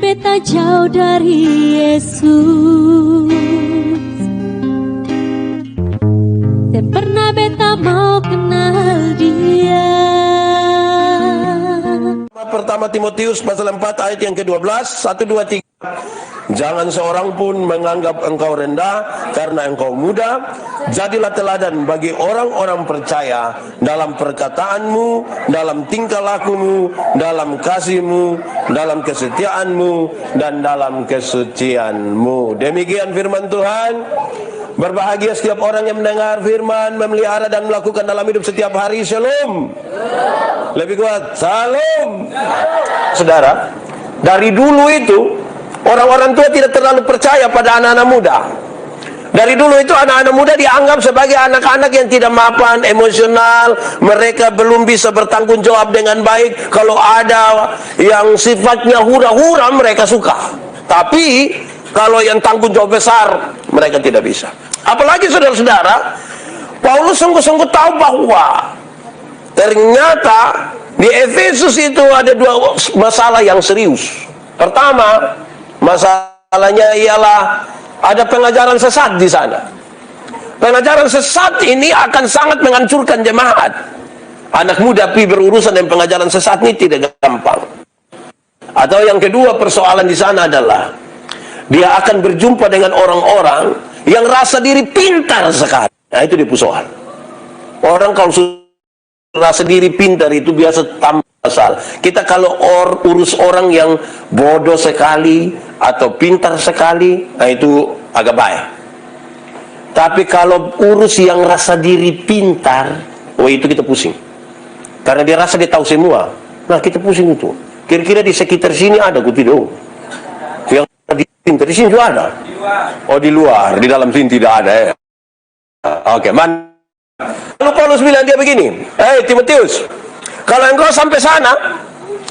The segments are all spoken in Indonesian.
beta jauh dari Yesus, dan pernah beta mau kenal Dia. Pertama Timotius pasal 4 ayat yang ke-12, 1, 2, 3. Jangan seorang pun menganggap engkau rendah karena engkau muda. Jadilah teladan bagi orang-orang percaya dalam perkataanmu, dalam tingkah lakumu, dalam kasihmu, dalam kesetiaanmu, dan dalam kesucianmu. Demikian firman Tuhan. Berbahagia setiap orang yang mendengar firman, memelihara dan melakukan dalam hidup setiap hari. Shalom. Lebih kuat, salam. Saudara, dari dulu itu orang-orang tua tidak terlalu percaya pada anak-anak muda. Dari dulu itu anak-anak muda dianggap sebagai anak-anak yang tidak mapan, emosional. Mereka belum bisa bertanggung jawab dengan baik. Kalau ada yang sifatnya hura-hura, mereka suka. Tapi kalau yang tanggung jawab besar, mereka tidak bisa. Apalagi saudara-saudara, Paulus sungguh-sungguh tahu bahwa ternyata di Efesus itu ada dua masalah yang serius. Pertama, masalahnya ialah ada pengajaran sesat di sana. Pengajaran sesat ini akan sangat menghancurkan jemaat. Anak muda pi berurusan dengan pengajaran sesat ini tidak gampang. Atau yang kedua, persoalan di sana adalah dia akan berjumpa dengan orang-orang yang rasa diri pintar sekali. Nah, itu dia persoalan. Orang kalau rasa diri pintar itu biasa tambah masalah. Kita kalau urus orang yang bodoh sekali atau pintar sekali, nah itu agak baik. Tapi kalau urus yang rasa diri pintar, oh itu kita pusing. Karena dia rasa dia tahu semua. Nah kita pusing itu. Kira-kira di sekitar sini ada aku tidak? Yang pintar di sini juga ada. Oh di luar, di dalam sini tidak ada ya. Oke, lalu Paulus bilang dia begini, Timotius, kalau engkau sampai sana,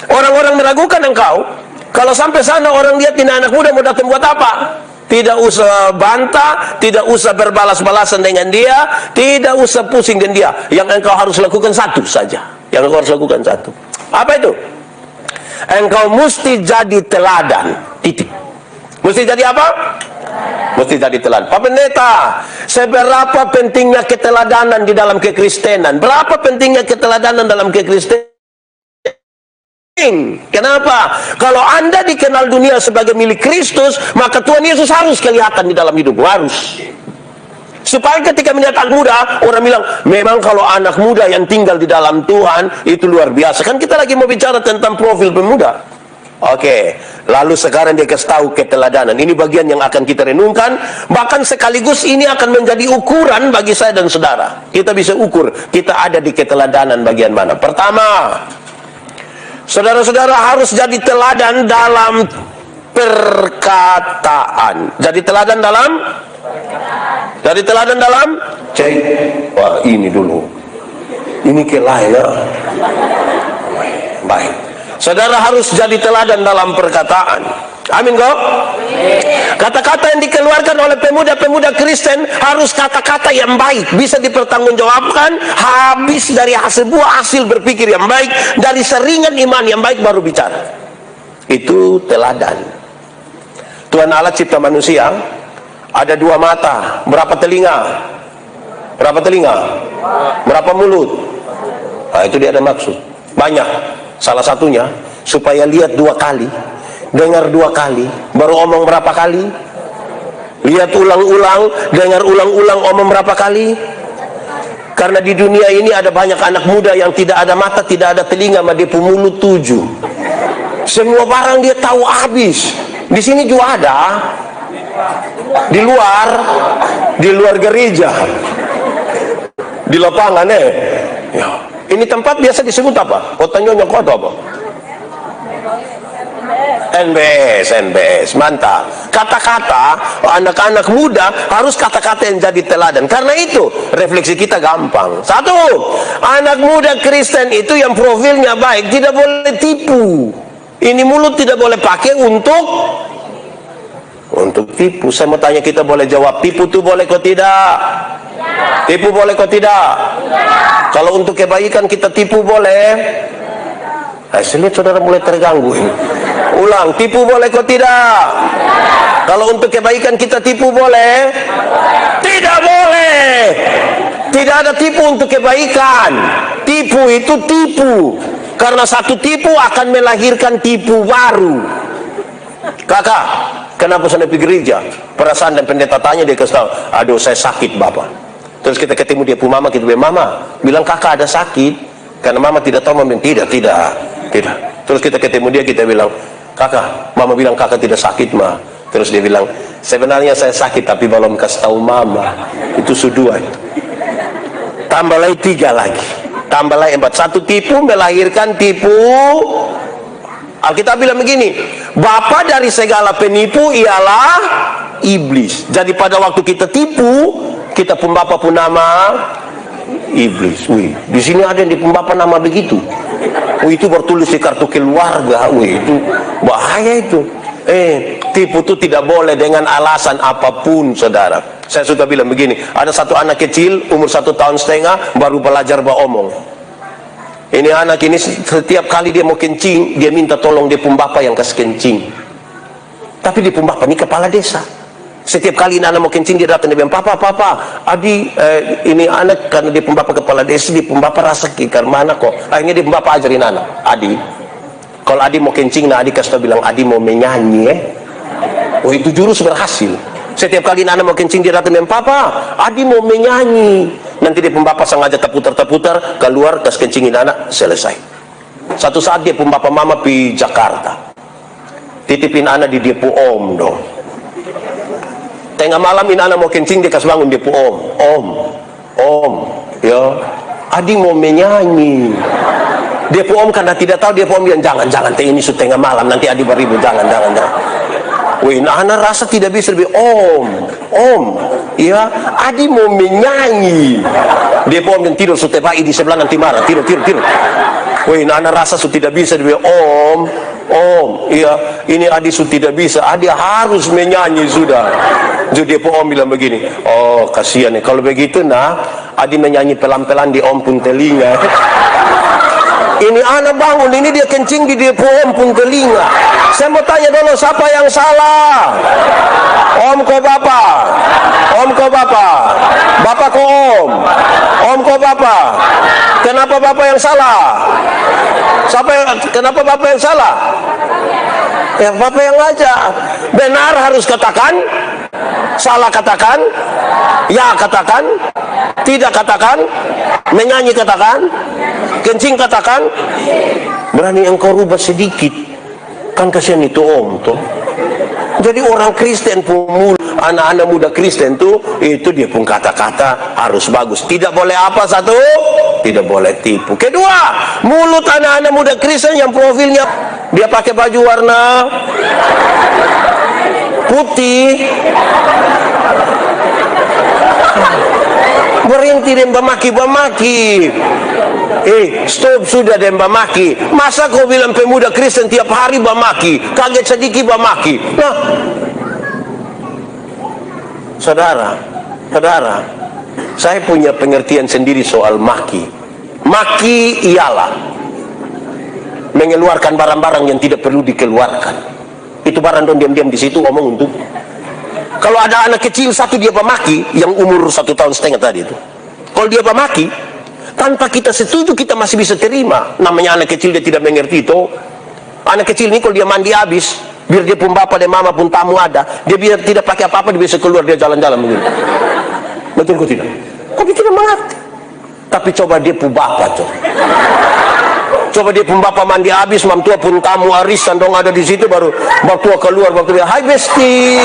orang-orang meragukan engkau. Kalau sampai sana orang lihat ini anak muda mau datang buat apa? Tidak usah bantah, tidak usah berbalas-balasan dengan dia, tidak usah pusing dengan dia. Yang engkau harus lakukan satu saja. Yang engkau harus lakukan satu. Apa itu? Engkau mesti jadi teladan. Titik. Mesti jadi apa? Mesti jadi teladan. Pak Pendeta, seberapa pentingnya keteladanan di dalam kekristenan? Berapa pentingnya keteladanan dalam kekristenan? Kenapa? Kalau Anda dikenal dunia sebagai milik Kristus, maka Tuhan Yesus harus kelihatan di dalam hidupmu. Harus. Supaya ketika melihat anak muda, orang bilang, memang kalau anak muda yang tinggal di dalam Tuhan, itu luar biasa. Kan kita lagi mau bicara tentang profil pemuda. Oke, lalu sekarang dia kasih tahu keteladanan. Ini bagian yang akan kita renungkan. Bahkan sekaligus ini akan menjadi ukuran bagi saya dan saudara. Kita bisa ukur kita ada di keteladanan bagian mana. Pertama, saudara-saudara harus jadi teladan dalam perkataan. Jadi teladan dalam? Jadi teladan dalam? Cek. Wah ini dulu. Ini kelainya. Baik. Saudara harus jadi teladan dalam perkataan. Amin kok? Kata-kata yang dikeluarkan oleh pemuda-pemuda Kristen harus kata-kata yang baik, bisa dipertanggungjawabkan, habis dari sebuah hasil berpikir yang baik, dari seringan iman yang baik baru bicara. Itu teladan. Tuhan Allah cipta manusia, ada dua mata, berapa telinga? Berapa telinga? Berapa mulut? Nah, itu dia ada maksud. Banyak. Salah satunya supaya lihat dua kali, dengar dua kali, baru omong berapa kali? Lihat ulang-ulang, dengar ulang-ulang, omong berapa kali? Karena di dunia ini ada banyak anak muda yang tidak ada mata, tidak ada telinga, dia punya mulut 7. Semua barang dia tahu habis. Di sini juga ada. Di luar gereja. Di lapangan ya. Ini tempat biasa disebut apa? Kota Nyonya Kota apa? NBS, mantap. Kata-kata anak-anak muda harus kata-kata yang jadi teladan. Karena itu refleksi kita gampang. Satu, anak muda Kristen itu yang profilnya baik tidak boleh tipu. Ini mulut tidak boleh pakai untuk tipu. Saya mau tanya, kita boleh jawab, tipu itu boleh kok tidak? Tipu boleh kok tidak? Kalau untuk kebaikan kita tipu boleh? Saya lihat saudara mulai terganggu ini. Ulang, tipu boleh kok tidak? Kalau untuk kebaikan kita tipu boleh? Tidak boleh. Tidak ada tipu untuk kebaikan. Tipu itu tipu. Karena satu tipu akan melahirkan tipu baru. Kakak, kenapa saya pergi gereja? Perasaan dan pendeta tanya, dia kasih tahu, aduh saya sakit bapak. Terus kita ketemu dia pun mama, kita bilang, mama, bilang kakak ada sakit. Karena mama tidak tahu, mama bilang, tidak. Terus kita ketemu dia, kita bilang, kakak, mama bilang kakak tidak sakit ma. Terus dia bilang, sebenarnya saya sakit tapi belum kasih tahu mama. Itu sudah. Tambah lagi 3 lagi, tambah lagi 4. Satu tipu melahirkan tipu. Alkitab bilang begini, bapa dari segala penipu ialah iblis. Jadi pada waktu kita tipu, kita pun bapa pun nama iblis. Wih, di sini ada yang di pembapa nama begitu. Wih, itu bertulis di kartu keluarga. Wih, itu bahaya itu. Tipu itu tidak boleh dengan alasan apapun, saudara. Saya suka bilang begini, ada satu anak kecil umur 1,5 tahun baru belajar beromong. Ini anak ini setiap kali dia mau kencing, dia minta tolong dia pun bapa yang kasih kencing. Tapi dia pun bapa ini kepala desa. Setiap kali anak mau kencing, dia datang, dia bilang, papa, adi, ini anak karena dia pun bapa kepala desa, dia pun bapa rasa kikar mana kok. Akhirnya dia pun bapa ajarin anak, adi, kalau adi mau kencing, nah adi kasih bilang, adi mau menyanyi. Oh, itu jurus berhasil. Setiap kali anak mau kencing, dia datang, dia bilang, papa, adi mau menyanyi. Nanti dia pun bapa sengaja terputar, keluar, kasih kencingin anak, selesai. Satu saat dia pun bapa mama pi Jakarta, titipin anak di dia pun om dong. Tengah malam ini anak mau kencing, dia kasih bangun dia pun om, ya, adi mau menyanyi. Dia pun om karena tidak tahu, dia pun om bilang, jangan, ini sudah tengah malam, nanti adi beribu, jangan. Wih, nah anak rasa tidak bisa lebih om, ya, adi mau menyanyi. Dia pun om dan tidur, sudah pagi di sebelah nanti marah, tidur. Wih, nah anak rasa sudah tidak bisa lebih om, iya, ini adi sudah tidak bisa, adi harus menyanyi sudah. Jadi dia pun om bilang begini, oh kasihan nih, kalau begitu nah, adi menyanyi pelan-pelan di om pun telinga. Ini anak bangun, ini dia kencing di dia om pun telinga. Saya mau tanya dulu, siapa yang salah? Om ko bapak? Bapak ko om ko bapak? Kenapa bapak yang salah? Kenapa bapak yang salah? Ya bapak yang ngajak. Benar harus katakan, salah katakan, ya katakan, tidak katakan, menyanyi katakan, kencing katakan. Berani engkau rubah sedikit, kan kasihan itu om tuh. Jadi orang Kristen pun, anak-anak muda Kristen tuh, itu dia pun kata-kata harus bagus. Tidak boleh apa satu? Tidak boleh tipu. Kedua, mulut anak-anak muda Kristen yang profilnya dia pakai baju warna putih, berhenti dan memaki. Stop sudah dan memaki. Masa kau bilang pemuda Kristen tiap hari memaki? Kaget sedikit memaki. Nah, saudara, saya punya pengertian sendiri soal maki. Maki ialah mengeluarkan barang-barang yang tidak perlu dikeluarkan. Itu barang don diam-diam di situ omong untuk. Kalau ada anak kecil satu dia pemaki yang umur 1,5 tahun tadi itu. Kalau dia pemaki, tanpa kita setuju kita masih bisa terima. Namanya anak kecil, dia tidak mengerti itu. Anak kecil ini kalau dia mandi habis, biar dia pun bapak dan mama pun tamu ada, dia biar tidak pakai apa-apa, dia bisa keluar, dia jalan-jalan begini. Betul kok tidak? Kok dia tidak mengerti? Tapi coba dia pun bapak tuh. Coba dia pun bapak mandi habis, mam tua pun tamu arisan dong ada di situ, baru tua keluar, waktu dia, hai besti.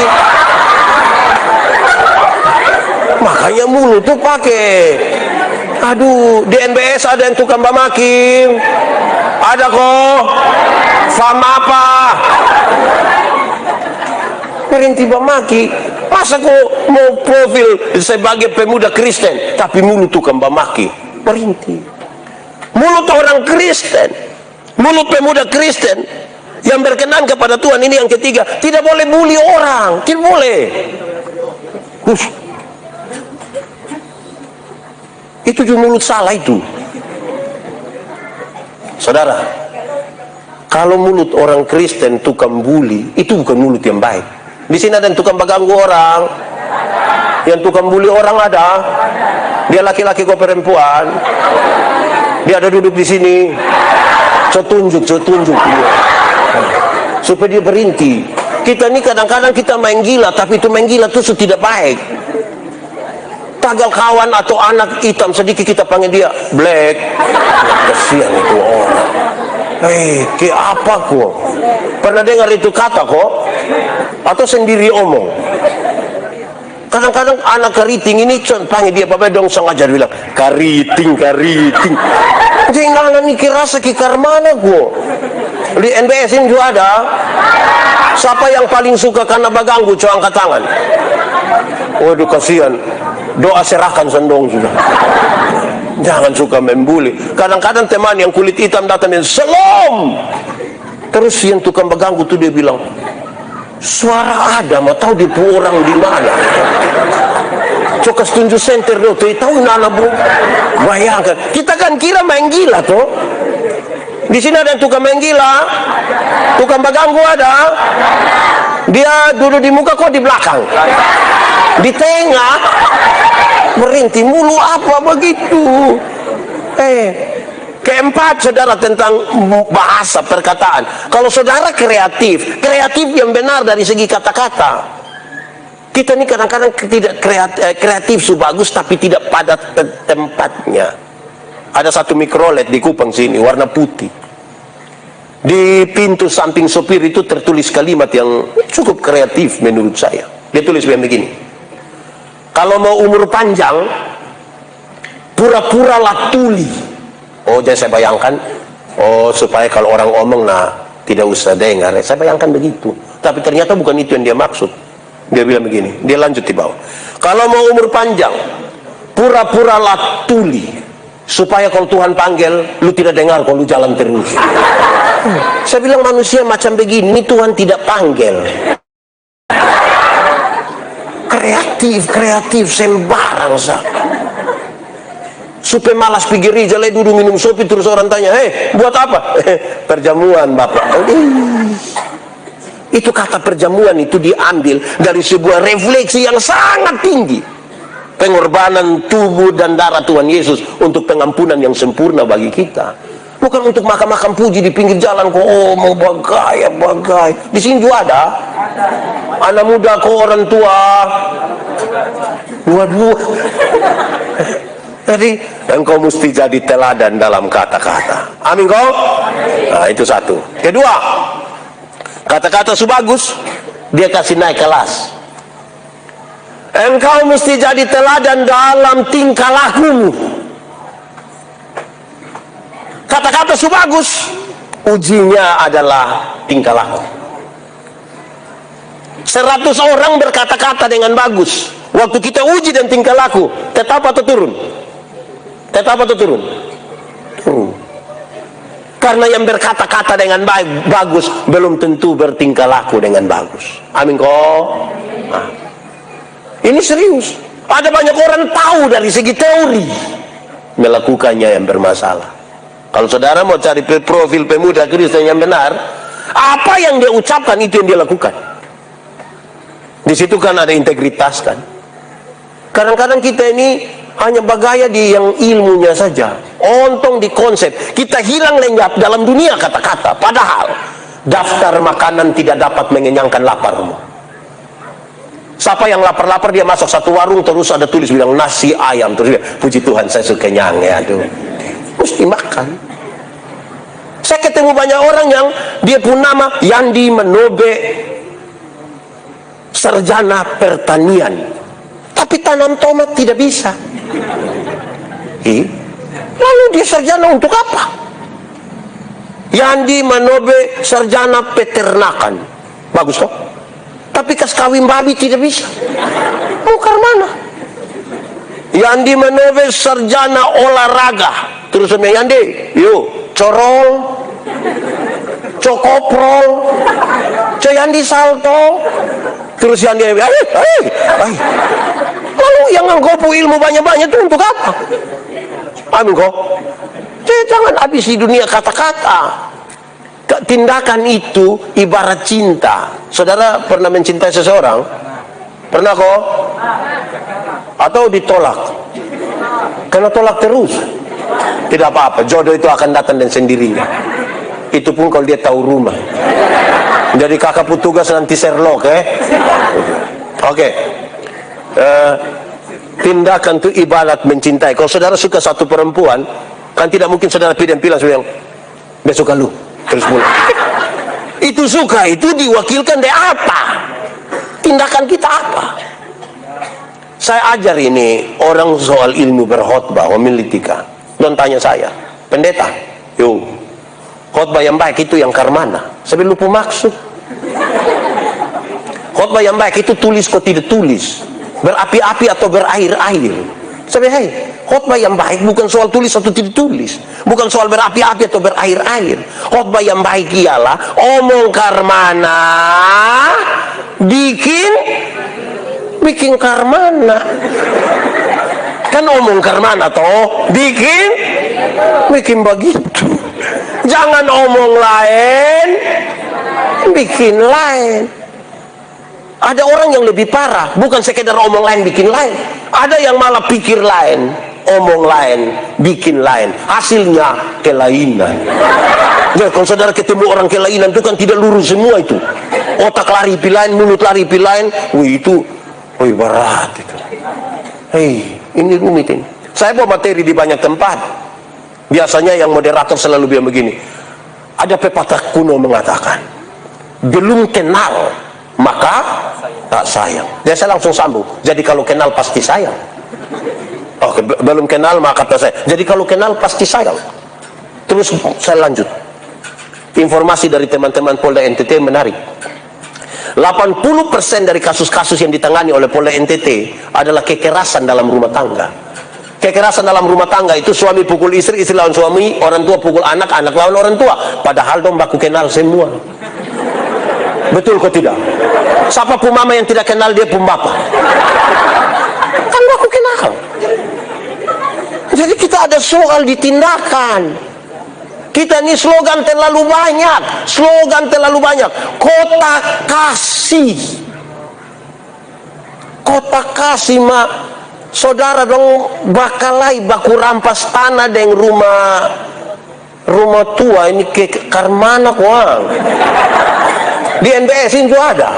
Makanya mulut tuh pakai. Aduh, di NBS ada yang tukang bamaki. Ada kok. Fama apa? Berhenti bamaki. Masa kok mau profil sebagai pemuda Kristen, tapi mulut tukang bamaki? Berhenti. Mulut orang Kristen, mulut pemuda Kristen yang berkenan kepada Tuhan, ini yang ketiga, tidak boleh bully orang, tidak boleh. Itu juga mulut salah itu. Saudara, Kalau mulut orang Kristen tukang bully, itu bukan mulut yang baik. Di sini ada yang tukang mengganggu orang, yang tukang bully orang ada. Dia laki-laki kok perempuan. Dia ada duduk di sini. Saya tunjuk dia. Supaya dia berhenti. Kita ini kadang-kadang kita main gila, tapi itu main gila itu tidak baik. Tagal kawan atau anak hitam sedikit kita panggil dia black. Kasihan itu orang. Ke apa kok? Pernah dengar itu kata kok? Atau sendiri omong? Kadang-kadang anak keriting ini panggil dia apa dong sengaja bilang kariting. Jangan mikir rasa kikar mana kok? Di NBS ini juga ada. Siapa yang paling suka karena baganggu? Coba angkat tangan. Waduh kasihan. Doa serahkan sendong sudah. Jangan suka membuli. Kadang-kadang teman yang kulit hitam datang dan Shalom. Terus yang tukang beganggu tuh dia bilang, suara ada, mau tahu di orang di mana? Coba tunjuk center do, tahu nana bro. Bayangkan, kita kan kira main gila tuh. Di sini ada yang tukang main gila, tukang beganggu ada. Dia duduk di muka kok di belakang, di tengah. Merintih mulu apa begitu. Keempat saudara tentang bahasa perkataan. Kalau saudara kreatif yang benar dari segi kata-kata. Kita ini kadang-kadang tidak kreatif bagus tapi tidak pada tempatnya. Ada satu mikrolet di Kupang sini warna putih. Di pintu samping sopir itu tertulis kalimat yang cukup kreatif menurut saya. Dia tulis begini. Kalau mau umur panjang, pura-puralah tuli. Oh, jadi saya bayangkan, supaya kalau orang omong, tidak usah dengar. Saya bayangkan begitu. Tapi ternyata bukan itu yang dia maksud. Dia bilang begini, dia lanjut di bawah. Kalau mau umur panjang, pura-puralah tuli. Supaya kalau Tuhan panggil, lu tidak dengar kalau lu jalan terus. Saya bilang manusia macam begini, Tuhan tidak panggil. Kreatif sembarang sah. Supaya malas pergi gereja, duduk minum kopi terus orang tanya, buat apa? Perjamuan Bapak. Itu kata perjamuan itu diambil dari sebuah refleksi yang sangat tinggi. Pengorbanan tubuh dan darah Tuhan Yesus untuk pengampunan yang sempurna bagi kita. Bukan untuk makan-makan puji di pinggir jalan kok, mau bagai. Di sini juga ada. Anak muda kok orang tua. Waduh. Jadi engkau mesti jadi teladan dalam kata-kata. Amin kau? Nah, itu satu. Kedua, kata-kata bagus, dia kasih naik kelas. Engkau mesti jadi teladan dalam tingkah lakumu. Kata-kata bagus, ujinya adalah tingkah laku. 100 orang berkata-kata dengan bagus. Waktu kita uji dan tingkah laku, tetap atau turun? Tetap atau turun? Karena yang berkata-kata dengan bagus belum tentu bertingkah laku dengan bagus. Amin kok? Ini serius. Ada banyak orang tahu dari segi teori, melakukannya yang bermasalah. Kalau saudara mau cari profil pemuda Kristen yang benar, apa yang dia ucapkan itu yang dia lakukan. Di situ kan ada integritas kan. Kadang-kadang kita ini hanya bergaya di yang ilmunya saja, ontong di konsep. Kita hilang lenyap dalam dunia kata-kata. Padahal daftar makanan tidak dapat mengenyangkan laparmu. Siapa yang lapar-lapar dia masuk satu warung terus ada tulis bilang nasi ayam terus dia, puji Tuhan saya suka kenyang ya, aduh. Mesti makan. Saya ketemu banyak orang yang dia pun nama Yandi Manobe, sarjana pertanian, tapi tanam tomat tidak bisa. Lalu dia sarjana untuk apa? Yandi Manobe sarjana peternakan, bagus toh? Tapi kas kawin babi tidak bisa. Mau ke mana? Yandi Manobe sarjana olahraga. Terus sama Yandi, yuk corol, cokoprol, Yandi salto. Terus Yandi, lalu yang ngangkopu ilmu banyak-banyak itu untuk apa? Amin kok. Jangan habis di dunia kata-kata. Tindakan itu ibarat cinta. Saudara pernah mencintai seseorang? Pernah kok? Atau ditolak? Karena tolak terus. Tidak apa-apa, jodoh itu akan datang dan sendirinya. Itu pun kalau dia tahu rumah. Jadi kakak petugas nanti Sherlock, Oke. Tindakan itu ibarat mencintai. Kalau saudara suka satu perempuan, kan tidak mungkin saudara pilih yang besok lu terus pulang. Itu suka itu diwakilkan dari apa? Tindakan kita apa? Saya ajar ini orang soal ilmu berkhotbah, homiletika. Don tanya saya, pendeta, khotbah yang baik itu yang karmana. Saya lupa maksud. Khotbah yang baik itu tulis kok tidak tulis, berapi-api atau berair-air. Saya khotbah yang baik bukan soal tulis atau tidak tulis, bukan soal berapi-api atau berair-air. Khotbah yang baik ialah omong karmana, bikin karmana. Kan omong karmana toh, bikin begitu. Jangan omong lain, bikin lain. Ada orang yang lebih parah, bukan sekedar omong lain bikin lain. Ada yang malah pikir lain, omong lain, bikin lain. Hasilnya kelainan. Nah, kalau saudara ketemu orang kelainan itu kan tidak lurus semua itu. Otak lari pilain, mulut lari pilain. Berat itu. Ini rumit ini. Saya bawa materi di banyak tempat. Biasanya yang moderator selalu bilang begini. Ada pepatah kuno mengatakan, belum kenal maka tak sayang. Dia saya langsung sambung. Jadi kalau kenal pasti sayang. Oke, belum kenal maka tak sayang. Jadi kalau kenal pasti sayang. Terus saya lanjut. Informasi dari teman-teman Polda NTT menarik. 80% dari kasus-kasus yang ditangani oleh Polda NTT adalah kekerasan dalam rumah tangga. Kekerasan dalam rumah tangga itu suami pukul istri, istri lawan suami, orang tua pukul anak, anak lawan orang tua. Padahal dong baku kenal semua. Betul kok tidak? Siapa pun mama yang tidak kenal dia pun bapak. Kan baku kenal. Jadi kita ada soal di tindakan. Kita ini slogan terlalu banyak. Kota kasih. Kota kasih mah saudara dong bakalai baku rampas tanah dengan rumah tua ini ke karmana kuang. Di NBS itu ada.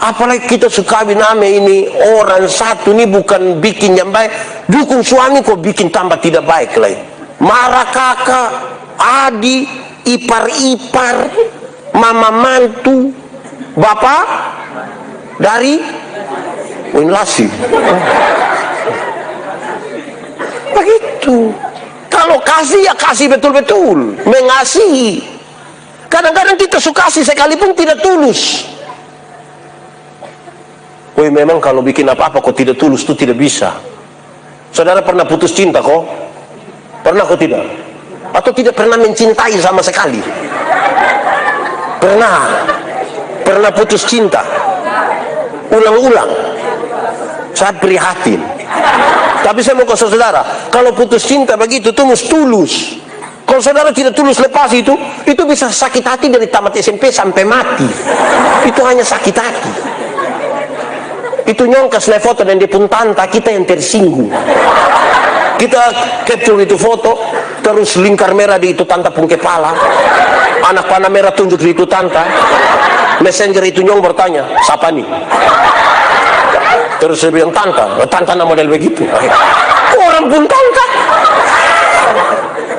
Apalagi kita suka nama ini orang satu ini bukan bikin yang baik, dukung suami kok bikin tambah tidak baik lagi. Marah kakak, adik, ipar-ipar, mama mantu, bapak dari Winlasi. Begitu. Kalau kasih ya kasih betul-betul, mengasihi. Kadang-kadang kita suka kasih sekalipun tidak tulus. Memang kalau bikin apa-apa kok tidak tulus itu tidak bisa. Saudara pernah putus cinta kok? Pernah kok tidak? Atau tidak pernah mencintai sama sekali? Pernah putus cinta ulang-ulang. Saya prihatin. Tapi saya mau ke saudara, kalau putus cinta begitu itu mesti tulus. Kalau saudara tidak tulus lepas itu bisa sakit hati dari tamat SMP sampai mati. Itu hanya sakit hati. Itu nyongkas foto dan dia pun tanta, kita yang tersinggung. Kita capture itu foto, terus lingkar merah di itu tanta pun kepala, anak panah merah tunjuk di itu tanta. Messenger itu nyong bertanya, siapa nih? Terus saya bilang tanta model begitu. Orang pun tanta.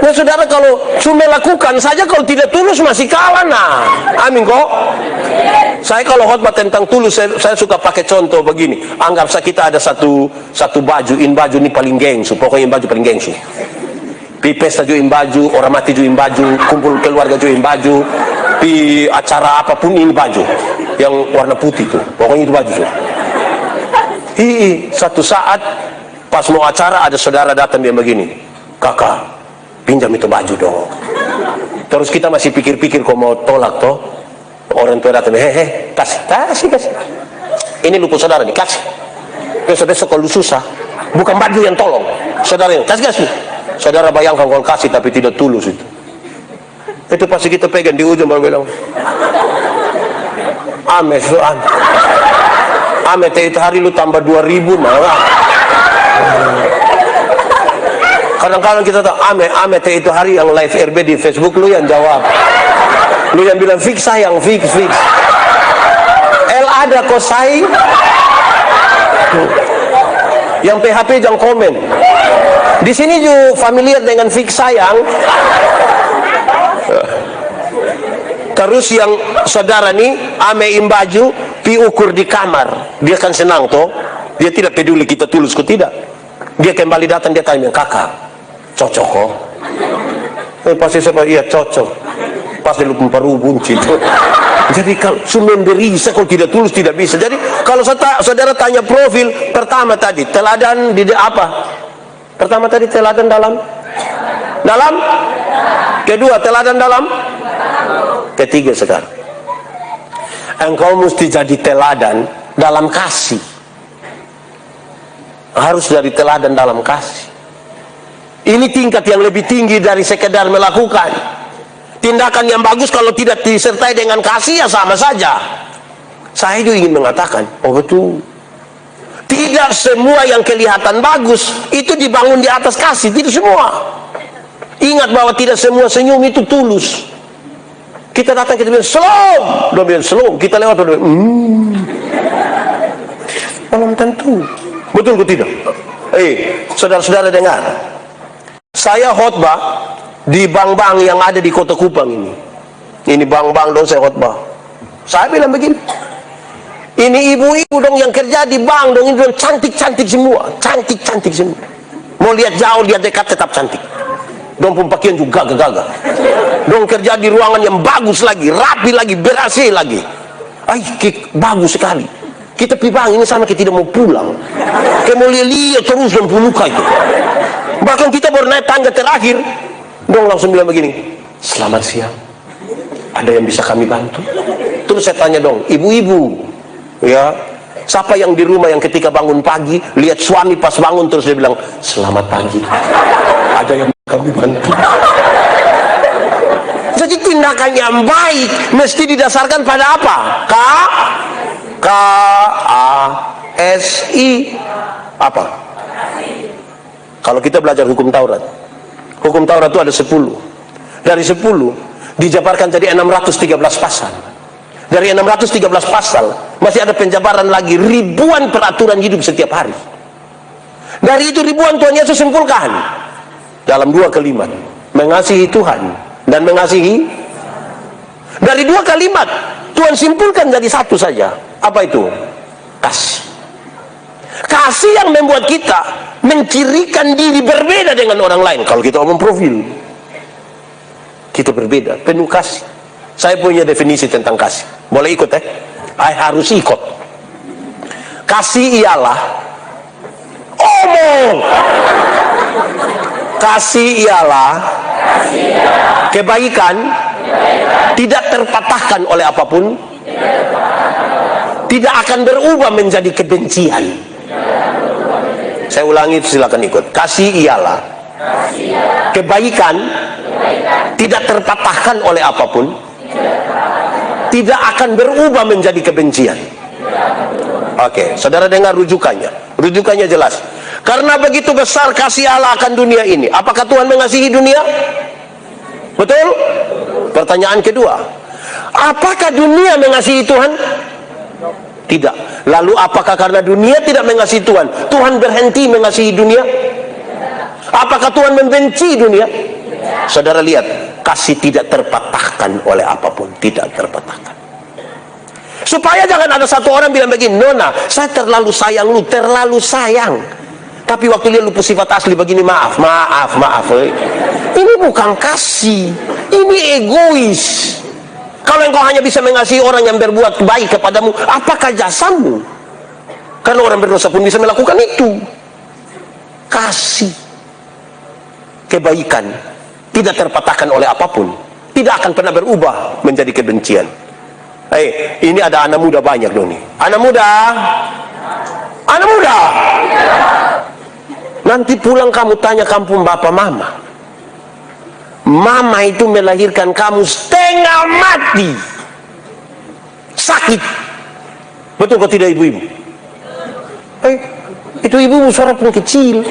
Nah saudara, kalau cuma lakukan saja, kalau tidak tulus masih kalah nah. Amin kok. Saya kalau khotbah tentang tulus, saya suka pakai contoh begini. Anggap saja kita ada satu baju, baju ini paling gengsu, pokoknya baju paling gengsu. Di pesta juin baju, orang mati juin baju, kumpul keluarga juin baju, di acara apapun ini baju yang warna putih tuh, pokoknya itu baju tuh. Satu saat pas mau acara ada saudara datang dia begini, kakak pinjam itu baju dong. Terus kita masih pikir-pikir kok mau tolak toh. Orang tua datang, kasih. Ini lupa saudara nih, kasih. Besok kalau susah, bukan baju yang tolong, saudara yang kasih. Saudara bayangkan kalau kasih tapi tidak tulus itu. Itu pasti kita pegang di ujung baru bilang, ame soan, ame itu hari lu tambah 2.000 malah. Kadang-kadang kita tahu ame itu hari yang live RB di Facebook, lu yang jawab, lu yang bilang fix sayang, fix. L ada kosai, yang PHP jangan komen. Di sini juga familiar dengan fix sayang. Terus yang saudara nih amein baju pi ukur di kamar, dia kan senang toh, dia tidak peduli kita tulus ke tidak, dia kembali datang dia tanya kakak cocok kok, pasti saya iya cocok, pasti lu pemparu bunci tuh. Jadi kalau sumen berisa kalau tidak tulus tidak bisa. Jadi kalau saudara tanya profil pertama tadi teladan di apa? Pertama tadi teladan dalam kedua teladan dalam, ketiga sekarang engkau mesti jadi teladan dalam kasih. Harus jadi teladan dalam kasih. Ini tingkat yang lebih tinggi dari sekedar melakukan tindakan yang bagus. Kalau tidak disertai dengan kasih ya sama saja. Saya juga ingin mengatakan, oh betul, tidak semua yang kelihatan bagus itu dibangun di atas kasih, tidak semua. Ingat bahwa tidak semua senyum itu tulus. Kita datang, kita bilang shalom, dia bilang shalom, kita lewat, dia bilang belum tentu. Betul ke tidak? Saudara-saudara dengar, saya khotbah di bank-bank yang ada di Kota Kupang ini. Ini bank-bank dong saya khotbah. Saya bilang begini, ini ibu-ibu dong yang kerja di bank dong, ini dong cantik-cantik semua, cantik-cantik semua. Mau lihat jauh, lihat dekat tetap cantik. Dong pun pakaian juga gagah-gagah. Dong kerja di ruangan yang bagus lagi, rapi lagi, ber-AC lagi. Bagus sekali. Kita pi bank ini sama kita tidak mau pulang. Kita mau lihat terus dong peluka itu. Bahkan kita baru naik tangga terakhir, dong langsung bilang begini, selamat siang, ada yang bisa kami bantu? Terus saya tanya dong, ibu-ibu, ya, siapa yang di rumah yang ketika bangun pagi lihat suami pas bangun terus dia bilang selamat pagi, ada yang kami bantu? Jadi tindakan yang baik mesti didasarkan pada apa? K-A-S-I apa? Kalau kita belajar hukum Taurat itu ada 10. Dari 10 dijabarkan jadi 613 pasal. Dari 613 pasal masih ada penjabaran lagi ribuan peraturan hidup setiap hari. Dari itu ribuan Tuhan Yesus simpulkan dalam 2 kalimat, mengasihi Tuhan dan mengasihi. Dari 2 kalimat Tuhan simpulkan jadi satu saja. Apa itu? Kasih. Kasih yang membuat kita mencirikan diri berbeda dengan orang lain. Kalau kita omong profil, kita berbeda, penuh kasih. Saya punya definisi tentang kasih. Boleh ikut harus ikut. Kasih ialah omong. Kasih ialah kebaikan tidak terpatahkan oleh apapun, tidak akan berubah menjadi kebencian. Saya ulangi, silakan ikut. Kasih ialah kebaikan tidak terpatahkan oleh apapun, tidak akan berubah menjadi kebencian. Oke, saudara dengar rujukannya. Rujukannya jelas. Karena begitu besar kasih Allah akan dunia ini. Apakah Tuhan mengasihi dunia? Betul? Pertanyaan kedua, apakah dunia mengasihi Tuhan? Tidak. Lalu apakah karena dunia tidak mengasihi Tuhan, Tuhan berhenti mengasihi dunia? Apakah Tuhan membenci dunia? Saudara lihat, kasih tidak terpatahkan oleh apapun, tidak terpatahkan. Supaya jangan ada satu orang bilang begini, Nona, saya terlalu sayang lu, terlalu sayang. Tapi waktu lihat lu sifat asli begini, maaf. Ini bukan kasih, ini egois. Kalau engkau hanya bisa mengasihi orang yang berbuat baik kepadamu, apakah jasamu? Karena orang berdosa pun bisa melakukan itu. Kasih, kebaikan tidak terpatahkan oleh apapun, tidak akan pernah berubah menjadi kebencian. Ini ada anak muda banyak loh nih. Anak muda. Nanti pulang kamu tanya kampung bapak mama, Mama itu melahirkan kamu setengah mati, sakit. Betul kok tidak ibu-ibu? Itu ibu suara pun kecil.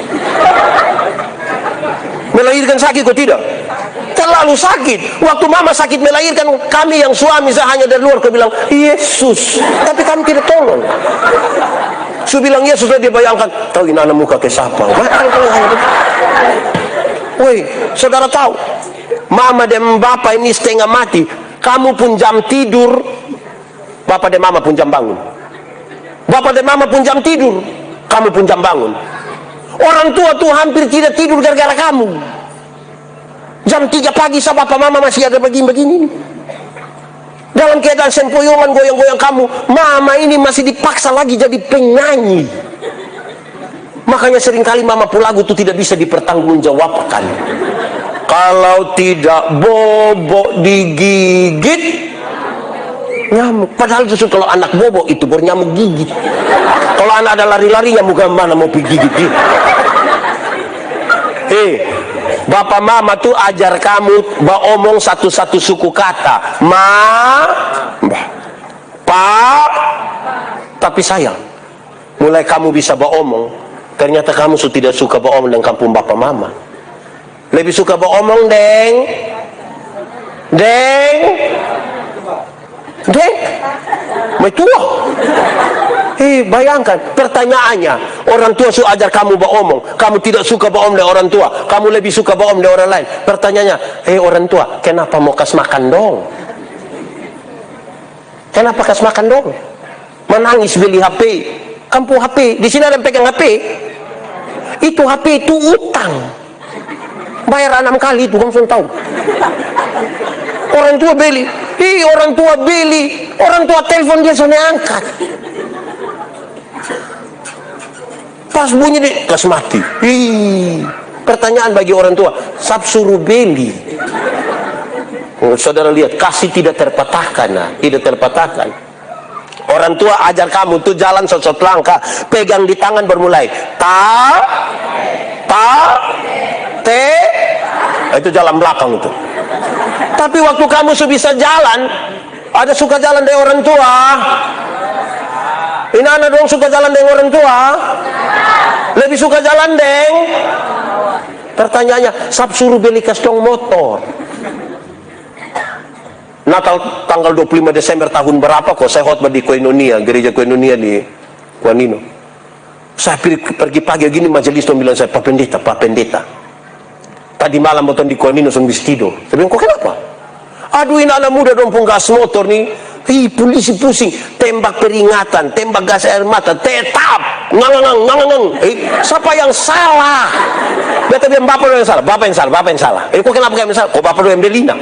Melahirkan sakit kok tidak? Terlalu sakit. Waktu mama sakit melahirkan, kami yang suami saya hanya dari luar kau bilang Yesus, tapi kami tidak tolong. Su bilang Yesus, dia bayangkan, tahu ini anak muka ke siapa? Woi, saudara tahu, mama dan bapak ini setengah mati. Kamu pun jam tidur, bapak dan mama pun jam bangun. Bapak dan mama pun jam tidur, kamu pun jam bangun. Orang tua tuh hampir tidak tidur gara-gara kamu. Jam 3 pagi sama bapak mama masih ada begini-begini. Dalam keadaan sempoyongan goyang-goyang kamu, mama ini masih dipaksa lagi jadi penyanyi. Makanya seringkali mama Pulagu itu tidak bisa dipertanggungjawabkan. Kalau tidak bobok digigit, nyamuk. Padahal justru kalau anak bobok itu bernyamuk gigit. Kalau anak ada lari-lari, nyamuk mana mau pergi gigit. Bapak mama tuh ajar kamu omong satu-satu suku kata. Pa. Tapi sayang, mulai kamu bisa omong, ternyata kamu tidak suka omong dengan kampung bapak mama. Lebih suka omong deng. Metua. Bayangkan pertanyaannya, orang tua su ajar kamu omong, kamu tidak suka omong dengan orang tua, kamu lebih suka omong dengan orang lain. Pertanyaannya, orang tua, kenapa mau kas makan dong? Kenapa kas makan dong? Menangis beli HP, kampung HP, di sini ada yang pegang HP. Itu HP itu utang, bayar 6 kali itu, kamu sudah tahu. Orang tua beli, orang tua telepon dia soalnya angkat. Pas bunyi deh, kas mati. Pertanyaan bagi orang tua, sab suruh beli. Saudara lihat, kasih tidak terpatahkan, tidak terpatahkan. Orang tua ajar kamu tuh jalan sosot langkah, pegang di tangan bermulai. Te. Itu jalan belakang itu. Tapi waktu kamu sudah bisa jalan, ada suka jalan dengan orang tua. Ini anak dong suka jalan dengan orang tua. Lebih suka jalan deng. Pertanyaannya, sab suruh beli kastong motor. Natal tanggal 25 Desember tahun berapa kok saya khotbah di Koinonia, gereja Koinonia di Kuanino. Saya pergi pagi gini majelis tuh bilang saya, Pak Pendeta. Tadi malam nonton di Kuanino sung tidur. Saya bilang, kok kenapa? Aduh, ini anak muda dong pun gas motor nih. Polisi pusing, tembak peringatan, tembak gas air mata, tetap, ngang. Siapa yang salah? Beta bilang, bapak yang salah. Kok kenapa kamu yang salah? Kok bapak yang belina?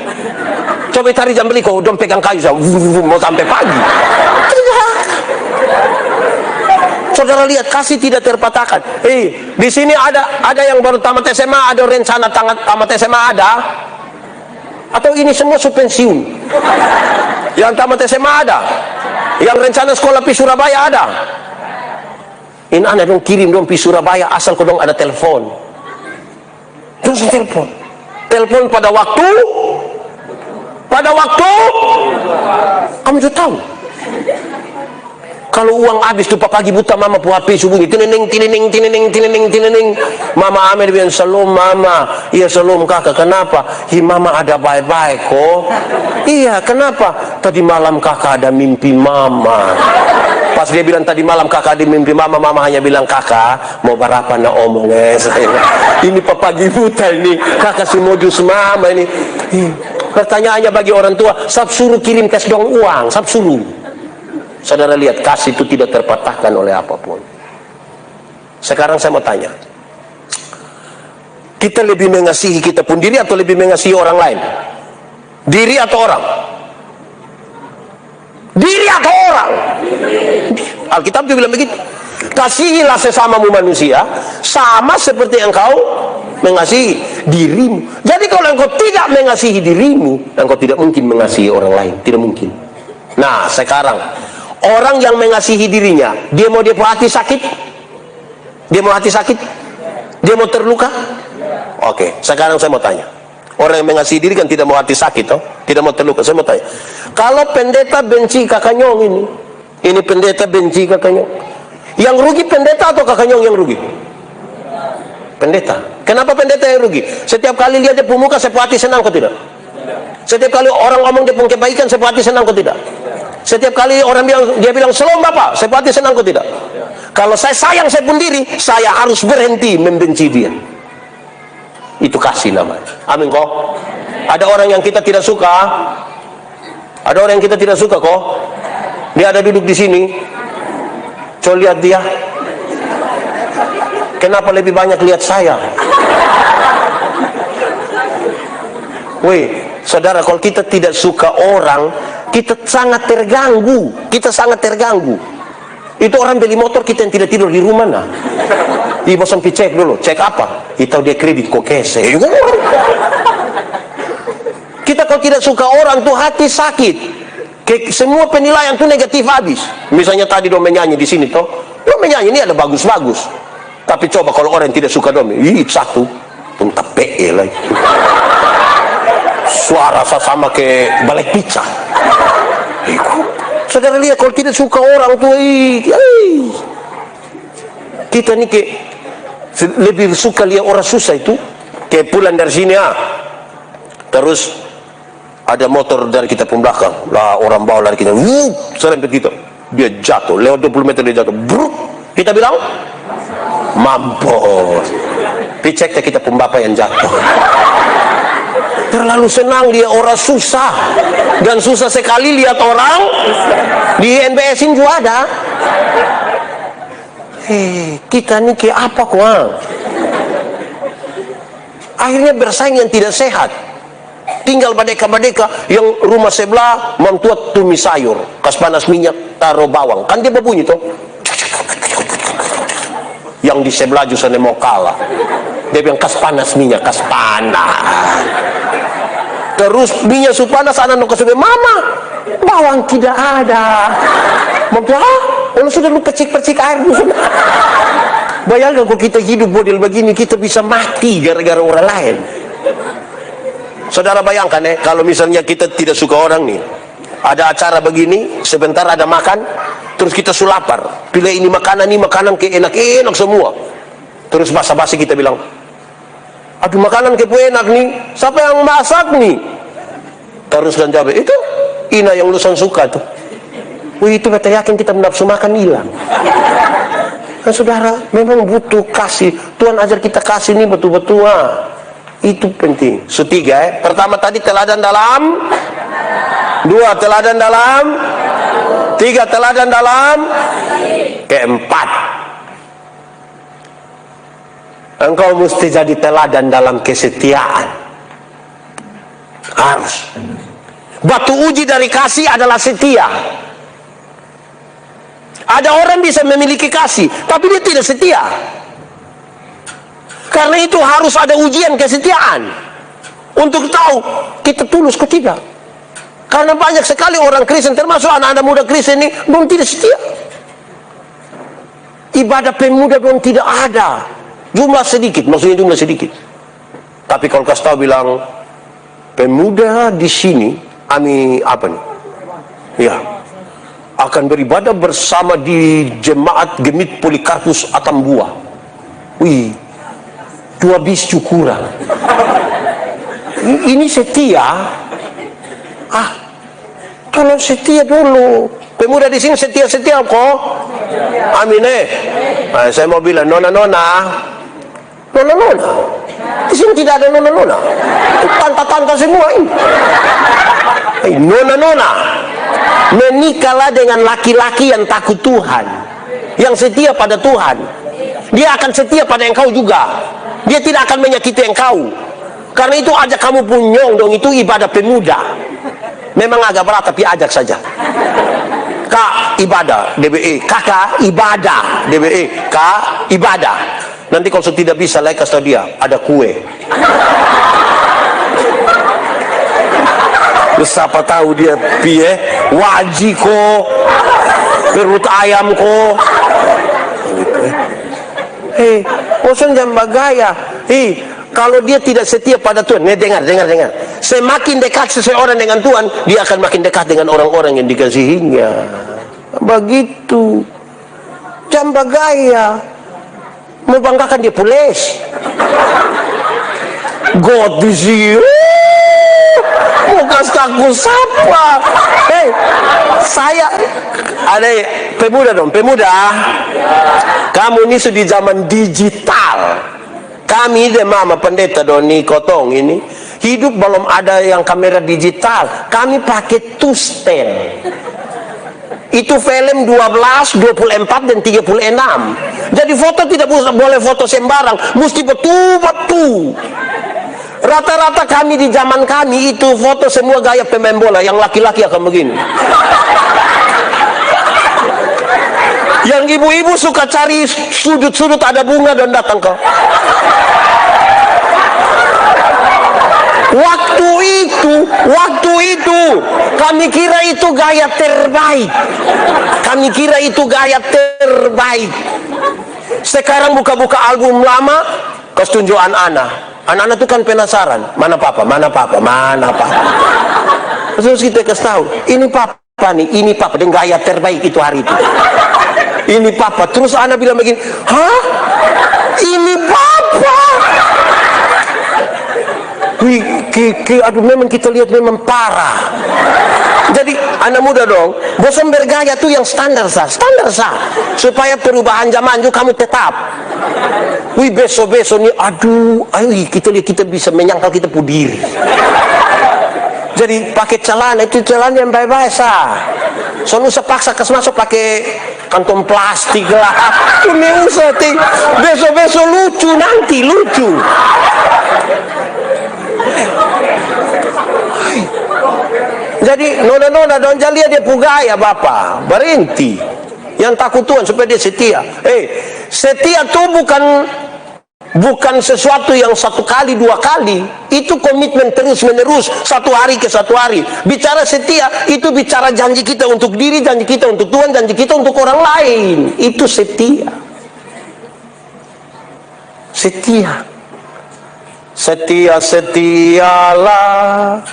Coba cari jam beli, kok dong pegang kayu, mau sampai pagi. Saudara lihat, kasih tidak terpatahkan. Di sini ada yang baru tamat SMA, ada rencana tamat SMA ada. Atau ini semua pensiun? Yang tamat SMA ada, yang rencana sekolah pi Surabaya ada. Ini anak dong kirim dong pi Surabaya asal kau dong ada telepon. Terus telepon pada waktu kamu sudah tahu. Kalau uang habis tuh pagi buta mama pu HP subuh tineneng. Mama Amir bilang, "Salam mama." "Iya salam kakak." "Kenapa?" Mama ada baik-baik kok." "Iya, kenapa?" "Tadi malam kakak ada mimpi mama." Pas dia bilang tadi malam kakak ada mimpi mama, mama hanya bilang, "Kakak mau barapan na omong Ini pagi buta ini, kakak si modus mama ini. Pertanyaannya bagi orang tua, sab suruh kirim cash dong uang, sab suruh. Saudara lihat, kasih itu tidak terpatahkan oleh apapun. Sekarang saya mau tanya, kita lebih mengasihi kita pun diri atau lebih mengasihi orang lain? Diri atau orang? Diri atau orang? Alkitab juga bilang begitu. Kasihilah sesamamu manusia sama seperti engkau mengasihi dirimu. Jadi kalau engkau tidak mengasihi dirimu, engkau tidak mungkin mengasihi orang lain. Tidak mungkin. Nah sekarang, orang yang mengasihi dirinya, dia mau hati sakit? Dia mau hati sakit? Dia mau terluka? Oke, sekarang saya mau tanya, Orang yang mengasihi diri kan tidak mau hati sakit, toh? Tidak mau terluka. Saya mau tanya, kalau pendeta benci kakanyong ini pendeta benci kakanyong, yang rugi pendeta atau kakanyong yang rugi? Pendeta. Kenapa pendeta yang rugi? Setiap kali lihat dia pemuka, sepuh hati senang kok tidak? Setiap kali orang ngomong dia punya kebaikan, sepuh hati senang kok tidak? Setiap kali orang dia bilang shalom Bapak, sepuh hati senang kok tidak? Kalau saya sayang saya pun diri, saya harus berhenti membenci dia. Itu kasih namanya. Amin kok. Ada orang yang kita tidak suka. Ada orang yang kita tidak suka kok. Dia ada duduk di sini. Coba lihat dia. Kenapa lebih banyak lihat saya? Weh, saudara, kalau kita tidak suka orang, kita sangat terganggu. Kita sangat terganggu. Itu orang beli motor, kita yang tidak tidur di rumah nah. Bosan cek dulu, cek apa? Itu dia kredit kok kese. Kita kalau tidak suka orang tuh hati sakit. Semua penilaian tuh negatif habis. Misalnya tadi dong menyanyi di sini toh, lo menyanyi ini ada bagus-bagus. Tapi coba kalau orang yang tidak suka dong, satu pun tape lagi. Suara sama ke balik pizza. Saudara lihat kalau tidak suka orang tuh, kita nih lebih suka lihat orang susah itu. Kayak pulang dari sini terus ada motor dari kita pun belakang lah, orang bawa lari kita, serempet kita, dia jatuh lewat 20 meter, dia jatuh, bruk. Kita bilang mampus, picek kita pun bapak yang jatuh. Terlalu senang dia orang susah, dan susah sekali lihat orang di NBS-in juga ada. Kita nih kayak apa kok? Akhirnya bersaing yang tidak sehat. Tinggal badeka-badeka yang rumah sebelah membuat tumis sayur, kas panas minyak, taruh bawang, kan dia berbunyi toh. Yang di sebelah justru mau kalah. Dia bilang kas panas minyak, kas panas. Terus minyak su panas, anak kasih mama, bawang tidak ada. Mama, kalau sudah lu percik-percik air dulu. Bayangkan kalau kita hidup model begini, kita bisa mati gara-gara orang lain. Saudara bayangkan kalau misalnya kita tidak suka orang nih, ada acara begini, sebentar ada makan, terus kita sulapar, pilih ini makanan kayak enak-enak semua. Terus basa-basi kita bilang, aduh makanan kayak enak nih, siapa yang masak nih? Terus kan jawab, itu Ina yang lulusan suka tuh. Wih, itu kita yakin kita menafsu makan hilang. Nah, saudara, memang butuh kasih. Tuhan ajar kita kasih ini betul-betul. Itu penting. Tiga, pertama tadi teladan dalam, dua teladan dalam, tiga teladan dalam, keempat, engkau mesti jadi teladan dalam kesetiaan. Harus. Batu uji dari kasih adalah setia. Ada orang bisa memiliki kasih, tapi dia tidak setia. Karena itu harus ada ujian kesetiaan untuk tahu kita tulus atau tidak. Karena banyak sekali orang Kristen, termasuk anak-anak muda Kristen ini, belum tidak setia. Ibadah pemuda belum tidak ada, jumlah sedikit, maksudnya jumlah sedikit. Tapi kalau kasih tahu bilang pemuda di sini, apa nih? Ya, akan beribadah bersama di jemaat Gemit Polikarpus Atambua. Wih, 2 bis kurang. Ini setia. Tolong setia dulu. Pemuda di sini setia kok. Amin saya mau bilang nona-nona. Di sini tidak ada nona-nona. Tanta-tanta semua ini. Nona-nona. Menikahlah dengan laki-laki yang takut Tuhan, yang setia pada Tuhan. Dia akan setia pada engkau juga. Dia tidak akan menyakiti engkau. Karena itu ajak kamu pun nyong, itu ibadah pemuda. Memang agak berat tapi ajak saja. Kak ibadah DBE, kakak ibadah DBE, kak ibadah. Nanti kalau tidak bisa lagi kasih dia ada kue. Siapa tahu dia piye waji ko, perut ayam ko. Bosan jam bagaya. kalau dia tidak setia pada Tuhan, dengar. Semakin dekat seseorang dengan Tuhan, dia akan makin dekat dengan orang-orang yang dikasihinya. Begitu. Jangan bergaya. Membanggakan dia pules. God is you. Bukan takut siapa. Saya ada pemuda. Kamu ini sudah zaman digital. Kami mama pendeta Doni Kotong ini hidup belum ada yang kamera digital. Kami pakai tustel. Itu film 12, 24 dan 36. Jadi foto tidak boleh foto sembarang, mesti betul-betul. Rata-rata kami di zaman kami itu foto semua gaya pemain bola, yang laki-laki akan begini. Yang ibu-ibu suka cari sudut-sudut ada bunga dan datang ke. Waktu itu kami kira itu gaya terbaik. Sekarang buka-buka album lama, kasih tunjuk anak-anak itu kan penasaran, mana papa. Terus kita kasih tahu, ini papa dengan gaya terbaik itu hari itu. Ini papa. Terus anak bilang begini, hah? Ini papa? Aduh, memang kita lihat memang parah. Jadi anak muda dong, bosan bergaya tuh yang standar sah, supaya perubahan zaman juga kamu tetap. Besok nih, kita lihat kita bisa menyangkal kita pudiri. Jadi pakai celana itu celana yang baik-baik sah. Soalnya usah paksa masuk pakai kantong plastik lah. Ini usah besok lucu nanti. Jadi nona don't lihat dia pugaya bapak, berhenti. Yang takut Tuhan supaya dia setia. Setia itu bukan sesuatu yang satu kali, dua kali. Itu komitmen terus menerus, satu hari ke satu hari. Bicara setia itu bicara janji kita untuk diri, janji kita untuk Tuhan, janji kita untuk orang lain. Itu setia. Setialah.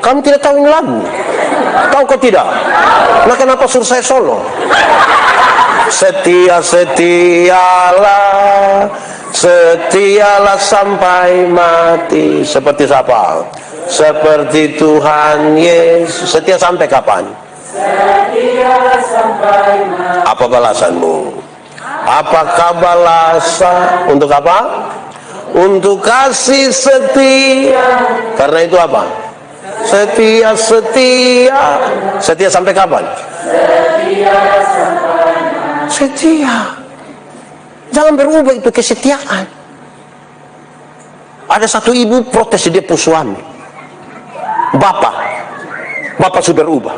Kamu tidak tahu ini lagu? Tahu kok tidak? Nah, kenapa suruh saya solo? Setialah sampai mati. Seperti siapa? Seperti Tuhan Yesus. Setia sampai kapan? Setialah sampai mati. Apa balasanmu? Apakah balasan untuk apa? Untuk kasih setia. Karena itu apa? Setia sampai kapan? Setia. Jangan berubah itu kesetiaan. Ada satu ibu protes dia pun suami. Bapak sudah berubah.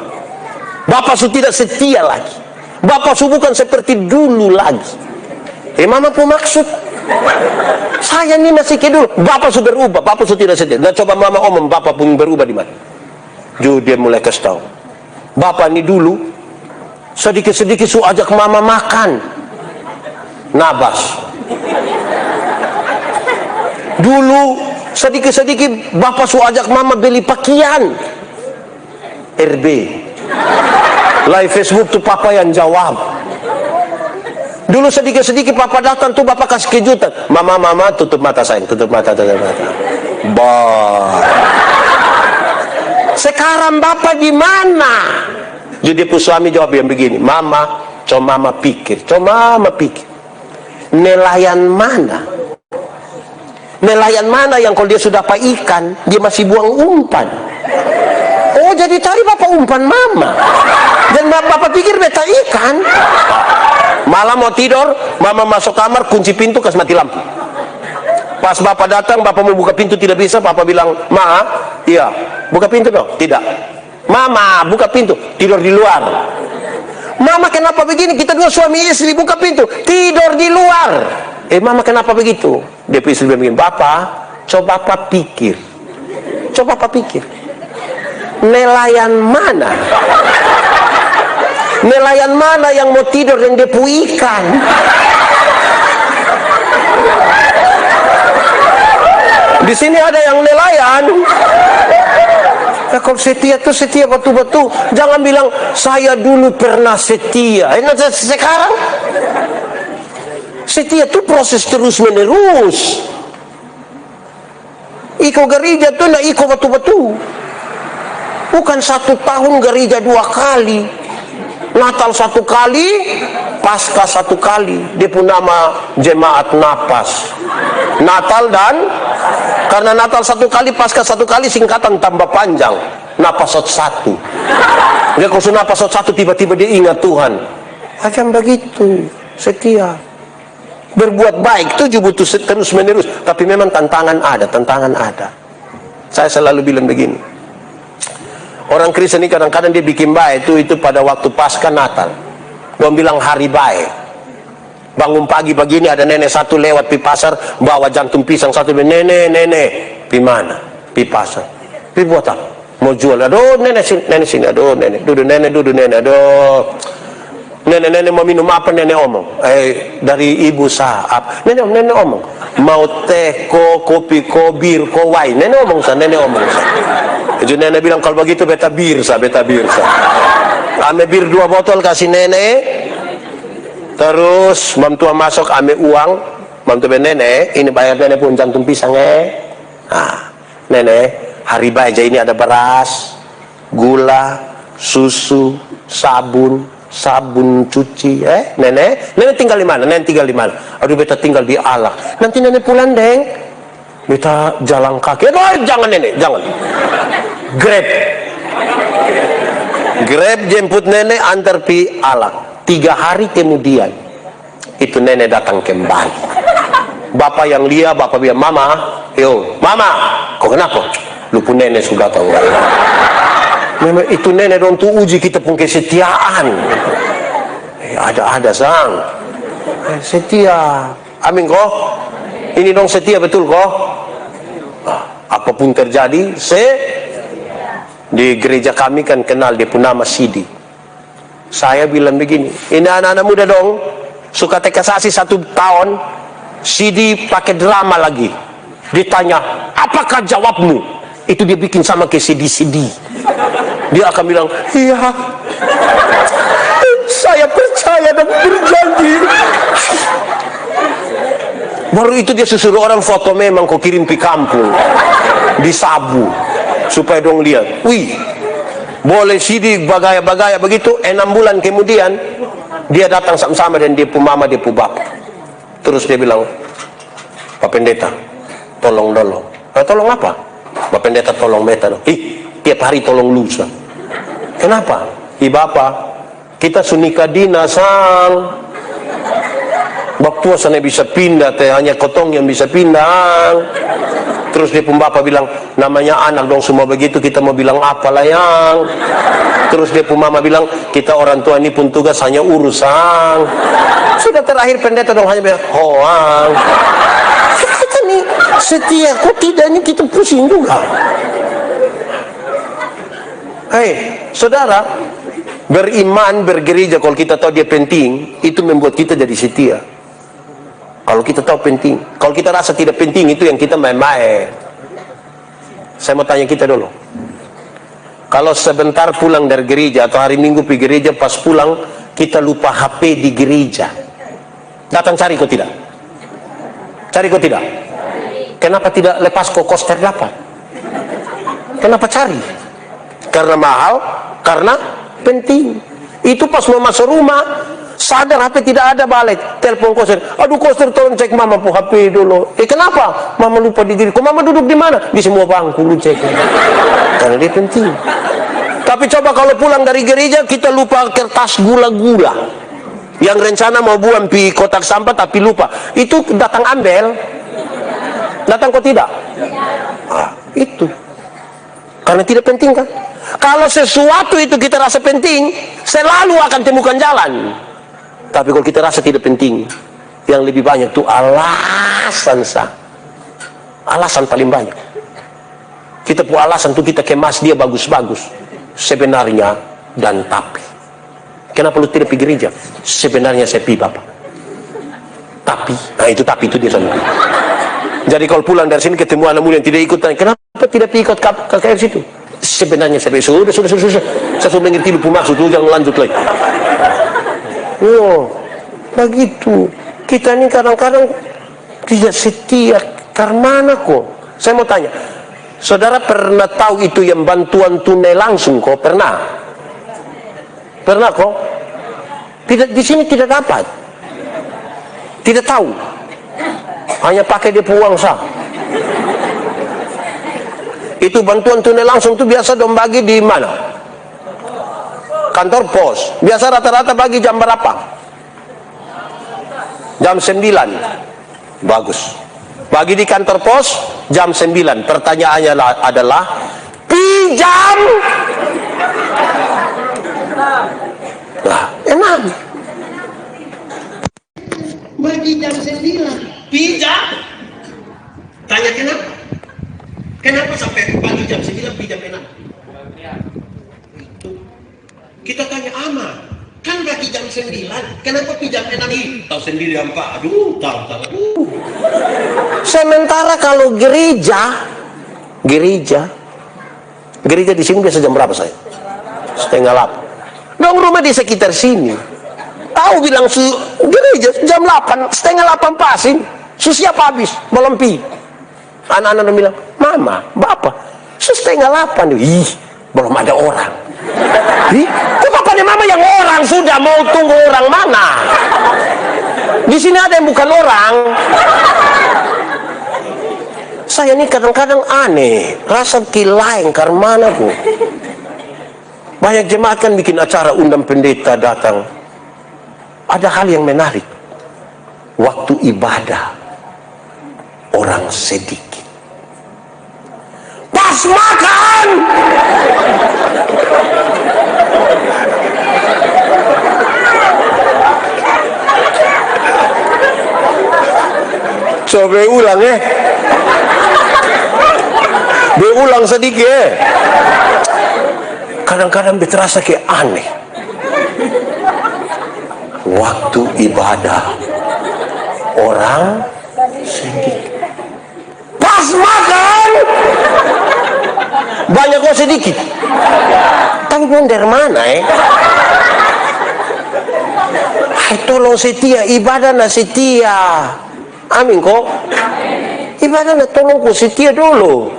Bapak sudah tidak setia lagi. Bapak sudah bukan seperti dulu lagi. Mama pun maksud, saya ini masih kayak dulu. Bapak sudah berubah, bapak sudah tidak setia. Dan coba mama omong, bapak pun berubah di mana? Dia mulai kasih tahu. Bapak ini dulu sedikit-sedikit su ajak mama makan. Nabas. Dulu sedikit-sedikit bapak su ajak mama beli pakaian. RB. Live Facebook tuh papa yang jawab. Dulu sedikit-sedikit papa datang tuh bapak kasih kejutan. Mama tutup mata sayang, tutup mata. Sekarang bapak di mana? Jadi suami jawab yang begini, mama pikir. Nelayan mana yang kalau dia sudah dapat ikan, dia masih buang umpan. Oh, jadi tadi bapak umpan mama. Dan bapak pikir beta ikan. Malam mau tidur, mama masuk kamar, kunci pintu, kasih mati lampu. Pas bapak datang, bapak mau buka pintu tidak bisa, bapak bilang, "Ma, iya, buka pintu dong." Tidak. "Mama, buka pintu." Tidur di luar. "Mama, kenapa begini? Kita dua suami istri, buka pintu." Tidur di luar. Mama, kenapa begitu? Dia istri begini, "Bapak, coba bapak pikir. Nelayan mana? Nelayan mana yang mau tidur dan depu ikan?" Di sini ada yang nelayan. Ya, kalau setia itu setia betul-betul. Jangan bilang saya dulu pernah setia. Sekarang setia itu proses terus menerus. Iko gereja itu nak iko betul-betul. Bukan 1 tahun gereja 2 kali. Natal 1 kali, Paskah 1 kali. Dia pun nama jemaat napas. Natal dan karena Natal 1 kali, Paskah 1 kali, singkatan tambah panjang. Napasot 1. Dia kalau sudah napasot 1 tiba-tiba dia ingat Tuhan. Macam begitu, setia. Berbuat baik itu butuh terus menerus. Tapi memang tantangan ada. Saya selalu bilang begini. Orang Kristen ini kadang-kadang dia bikin baik itu pada waktu Paskah Natal. Dia bilang hari baik. Bangun pagi begini ada nenek satu lewat pi pasar bawa jantung pisang satu. Nenek, pi mana? Pi pasar. Pi buat apa? Mau jual. Aduh nenek sini. Aduh nenek. Duduk nenek. Aduh. Nenek mau minum apa? Nenek omong. Dari ibu Saab. Nenek omong. Mau teh, kopi, bir, wine. Nenek omong sa. Jadi nenek bilang kalau begitu beta bir sa. Ame bir 2 botol kasih nenek. Terus mam tua masuk ame uang. Mam tua nenek ini bayar nenek pun jantung pisang nenek hari baja ini ada beras, gula, susu, sabun cuci. Nenek tinggal di mana? Aduh beta tinggal di Alak. Nanti nenek pulang deng. Beta jalan kaki. Aduh jangan nenek, jangan. Grab jemput nenek antar pi Alak. 3 hari kemudian itu nenek datang kembali. Bapak yang lihat, bapak bilang, mama, kok kenapa? Lupa nenek sudah tahu. Memang itu nenek dong tuh uji kita pun kesetiaan. Ada sang setia. Amin kok. Ini dong setia betul kok. Apapun terjadi, di gereja kami kan kenal dia pun nama Sidi. Saya bilang begini, ini anak-anak muda dong, suka tekasasi 1 tahun, Sidi pakai drama lagi. Ditanya, apakah jawabmu? Itu dia bikin sama ke Sidi. Dia akan bilang, iya, saya percaya dan berjanji. Baru itu dia suruh orang foto memang kok kirim di kampung, di Sabu, supaya dong lihat. Wih, boleh Sidi bagaya begitu. 6 bulan kemudian dia datang sama-sama dan dia pu mama dia pu bapak. Terus dia bilang, Pak Pendeta tolong dulu. Tolong apa? Pak Pendeta tolong beta. Tiap hari tolong lusa. Kenapa? Bapak kita sunika dina sang Baktua sana bisa pindah teh, hanya kotong yang bisa pindah. Terus dia pun bapak bilang, namanya anak dong semua begitu, kita mau bilang apalah yang. Terus dia pun mama bilang, kita orang tua ini pun tugas hanya urusan. Sudah terakhir pendeta dong hanya bilang, hoang. Kita nih setia, kok tidak ini kita pusing juga. Saudara, beriman, bergereja kalau kita tahu dia penting, itu membuat kita jadi setia. Kalau kita tahu penting, kalau kita rasa tidak penting, itu yang kita main-main. Saya mau tanya kita dulu. Kalau sebentar pulang dari gereja atau hari Minggu pergi gereja, pas pulang kita lupa HP di gereja, datang cari kok tidak? Cari kok tidak? Kenapa tidak lepas kok koster dapat? Kenapa cari? Karena mahal, karena penting. Itu pas mau masuk rumah, sadar HP tidak ada, balik telepon koster. Aduh koster, tolong cek mama pu HP dulu. Kenapa? Mama lupa di diri. Kok mama duduk di mana? Di semua bangku, lu cek. Karena dia penting. Tapi coba kalau pulang dari gereja kita lupa kertas gula-gula yang rencana mau buang di kotak sampah tapi lupa. Itu datang ambil. Datang kok tidak? Itu. Karena tidak penting kan? Kalau sesuatu itu kita rasa penting, selalu akan temukan jalan. Tapi kalau kita rasa tidak penting, yang lebih banyak itu alasan sah. Alasan paling banyak. Kita punya alasan tuh kita kemas dia bagus-bagus. Sebenarnya dan tapi. Kenapa lu tidak pergi gereja? Sebenarnya saya pergi bapak. Tapi, nah itu tapi itu dia sendiri. Jadi kalau pulang dari sini ketemu anak muda yang tidak ikut, kenapa tidak ikut KKR situ? Sebenarnya saya sudah. Saya sudah mengerti lupa maksud itu, jangan lanjut lagi. Oh, begitu. Kita ini kadang-kadang tidak setia. Karena kok? Saya mau tanya, saudara pernah tahu itu yang bantuan tunai langsung kok? Pernah? Pernah kok? Tidak, di sini tidak dapat. Tidak tahu. Hanya pakai dia uang sah. Itu bantuan tunai langsung itu biasa dong bagi di mana? Kantor pos. Biasa rata-rata bagi jam berapa? Jam 9. Bagus. Bagi di kantor pos jam 9. Pertanyaannya adalah pinjam. Nah, enak. Bagi jam 9. Pinjam. Tanya kenapa? Kenapa sampai pagi jam 9 pinjam enak? Itu. Kita tanya aman. Kan bagi jam 9. Kenapa pinjam enak? Tahu sendiri apa? Aduh, tahu. Sementara kalau gereja di sini biasa jam berapa saya? 7:30. Dong rumah di sekitar sini. Tahu bilang gereja jam 8, 7:30 pasin. Siap habis, belum pi. Anak-anak bilang, mama, bapak, 7:30. Ih, belum ada orang. Ih, kok bapaknya mama yang orang sudah mau tunggu orang mana? Di sini ada yang bukan orang. Saya ini kadang-kadang aneh, rasa kilaing karena aku. Banyak jemaat kan bikin acara undang pendeta datang. Ada hal yang menarik. Waktu ibadah orang sedikit. Pas makan coba ulang berulang sedikit. Kadang-kadang terasa kayak aneh. Waktu ibadah orang sedikit. Pas makan banyak kok sedikit. Tapi dari mana tolong setia, ibadah na setia. Amin kok. Ibadah na tolong kok setia dulu.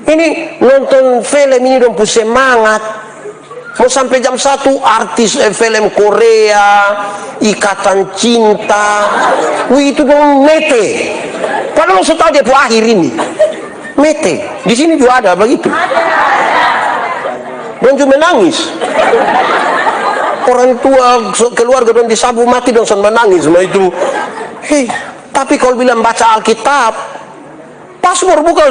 Ini nonton film ini dong semangat. Mau sampai jam 1 artis film Korea, Ikatan Cinta. Wih itu dong mete. Padahal saya tahu dia tuh akhir ini. Mete. Di sini juga ada begitu. Dan cuma menangis. Orang tua keluarga dong disabu mati dong menangis semua itu. Hei, tapi kalau bilang baca Alkitab, pas baru buka.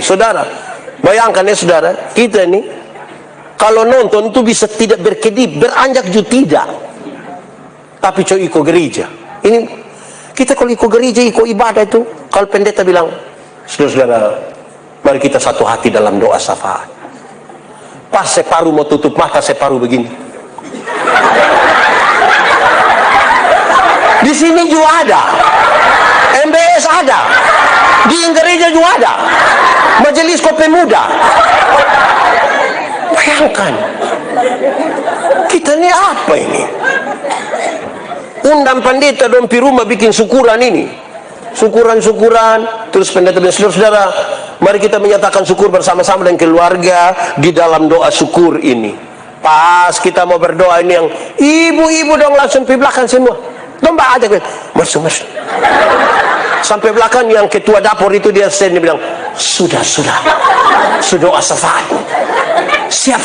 Saudara, bayangkan saudara, kita ini kalau nonton itu bisa tidak berkedip, beranjak juga tidak. Tapi coba ikut gereja. Ini kita kalau ikut gereja, ikut ibadah itu, kalau pendeta bilang, saudara-saudara, mari kita satu hati dalam doa syafaat. Pas separuh mau tutup mata, separuh begini. Di sini juga ada, MBS ada, di gereja juga ada, majelis kopi muda. Bayangkan, kita ini apa ini? Undang pendeta dong pi rumah bikin syukuran ini, syukuran, terus pendeta bilang, saudara-saudara, mari kita menyatakan syukur bersama-sama dengan keluarga di dalam doa syukur ini. Pas kita mau berdoa ini yang ibu-ibu dong langsung di belakang semua. Domba aja masuk. Sampai belakang yang ketua dapur itu dia stand bilang, sudah doa syafaat. Siap.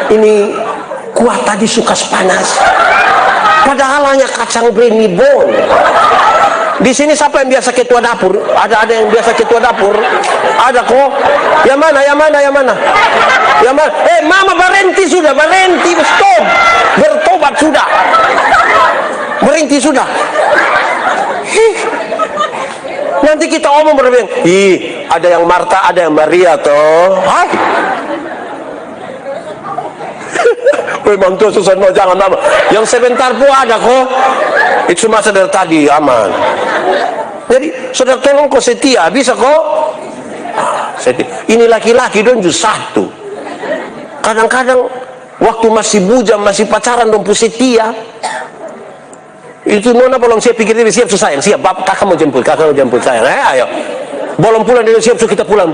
Ini kuah tadi suka panas. Padahal hanya kacang brenibon. Di sini siapa yang biasa ketua dapur? Ada yang biasa ketua dapur? Ada kok. Yang mana? Mama berhenti sudah, stop. Bertobat sudah. Berhenti sudah. Nanti kita omong berbilang, ada yang Marta, ada yang Maria toh. Hai. Memang tuh susah, no, jangan mama. Yang sebentar pun ada kok. Itu masa dari tadi aman. Jadi saudara tolong kok setia, bisa kok. Setia. Ini laki-laki dong justru satu. Kadang-kadang waktu masih bujang, masih pacaran dong setia. Itu nona belum siap pikir diri, siap sayang, siap. Kakak mau jemput sayang. Ayo. Belum pulang dia siap, kita pulang.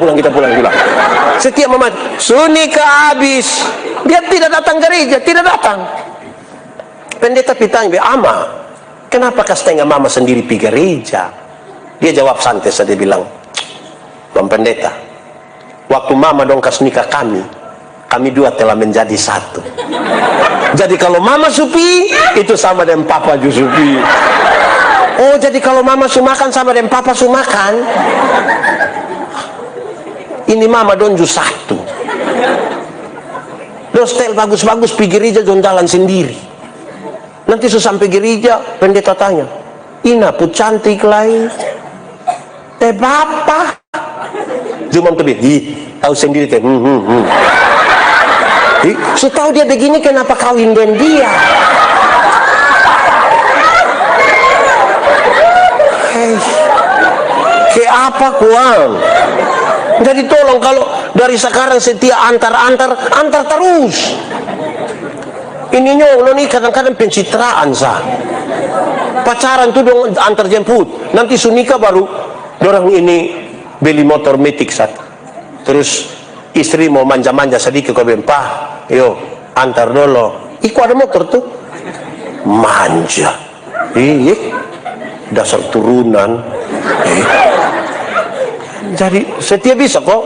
Setiap mama sunika habis, dia tidak datang gereja, tidak datang. Pendeta pitanya, ama, kenapa kau setengah mama sendiri pergi gereja? Dia jawab santai saja, bilang, Bang Pendeta, waktu mama dong kas nikah kami dua telah menjadi satu. Jadi kalau mama supi, itu sama dengan papa juga supi. Oh, jadi kalau mama sumakan sama dengan papa sumakan. Ini mama donju satu. Dostel bagus-bagus pergi gereja jalan sendiri. Nanti sampai gereja, pendeta tanya, Ina pun cantik lain. Teh bapak. Cuma tebih, tahu sendiri teh. So tahu dia begini, kenapa kawin dengan dia? Kayak apa kuang? Jadi tolong kalau dari sekarang setia antar terus. Ini nyong nih kadang-kadang pencitraan sah. Pacaran tuh dong antar jemput. Nanti sunika baru orang ini beli motor metik satu. Terus istri mau manja-manja sedikit kau bempah, yo antar dulu. Iku ada motor tuh, manja. Dasar turunan. Jadi setiap bisa kok.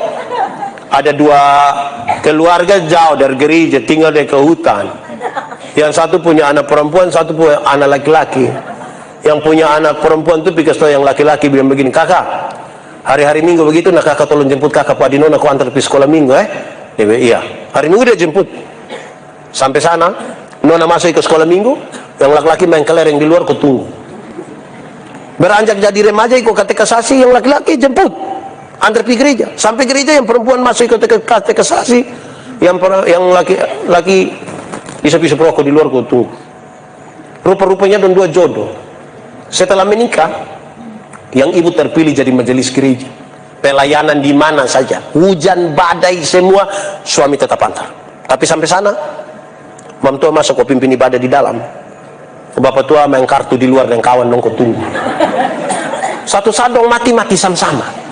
Ada dua keluarga jauh dari gereja, tinggal di ke hutan. Yang satu punya anak perempuan, satu punya anak laki-laki. Yang punya anak perempuan itu pikir yang laki-laki bilang begini, kakak, hari-hari minggu begitu, nak kakak tolong jemput kakak Pak Dino, aku antar pergi sekolah minggu, Dia bilang, iya. Hari minggu dia jemput. Sampai sana, Nona masuk ke sekolah minggu, yang laki-laki main kelereng di luar, aku tunggu. Beranjak jadi remaja, ikut katekisasi, yang laki-laki jemput. Antar pergi gereja. Sampai gereja, yang perempuan masuk ke katekisasi, yang laki bisa perokok di luar, aku tunggu. Rupa-rupanya dan dua jodoh. Setelah menikah, yang ibu terpilih jadi majelis gereja. Pelayanan di mana saja, hujan, badai, semua, suami tetap antar. Tapi sampai sana, mam tua masuk kau pimpin ibadah di dalam. Bapak tua main kartu di luar dan kawan dong kau tunggu. Satu saat dong mati sama-sama.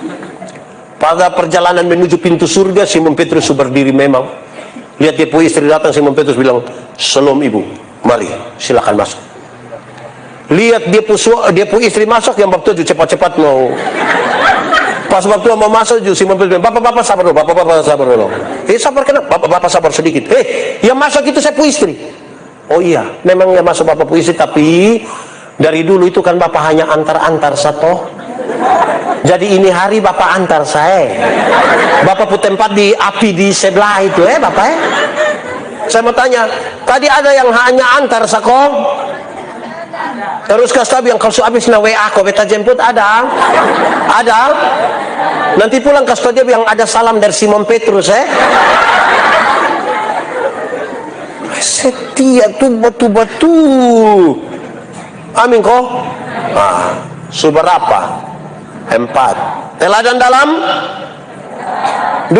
Pada perjalanan menuju pintu surga, Simon Petrus berdiri memang. Lihat dia punya istri datang, Simon Petrus bilang, "Shalom ibu, mari silakan masuk." Lihat dia punya istri masuk, yang bapak tua cepat-cepat mau. Pas bapak tua mau masuk, Simon Petrus bilang, "Bapak sabar dulu, bapak sabar dulu." Sabar kenapa? Bapak sabar sedikit. Yang masuk itu saya punya istri. Oh iya, memang yang masuk bapak punya istri, tapi dari dulu itu kan bapak hanya antar-antar satu. Jadi ini hari bapak antar saya. Bapak pun tempat di api di sebelah itu, bapak. Saya mau tanya, tadi ada yang hanya antar sako? Terus kasih yang kalau habis na WA kau beta jemput ada? Nanti pulang kasih dia yang ada salam dari Simon Petrus, Setia tuh betul-betul. Amin kok. Seberapa? 4. Teladan dalam 2,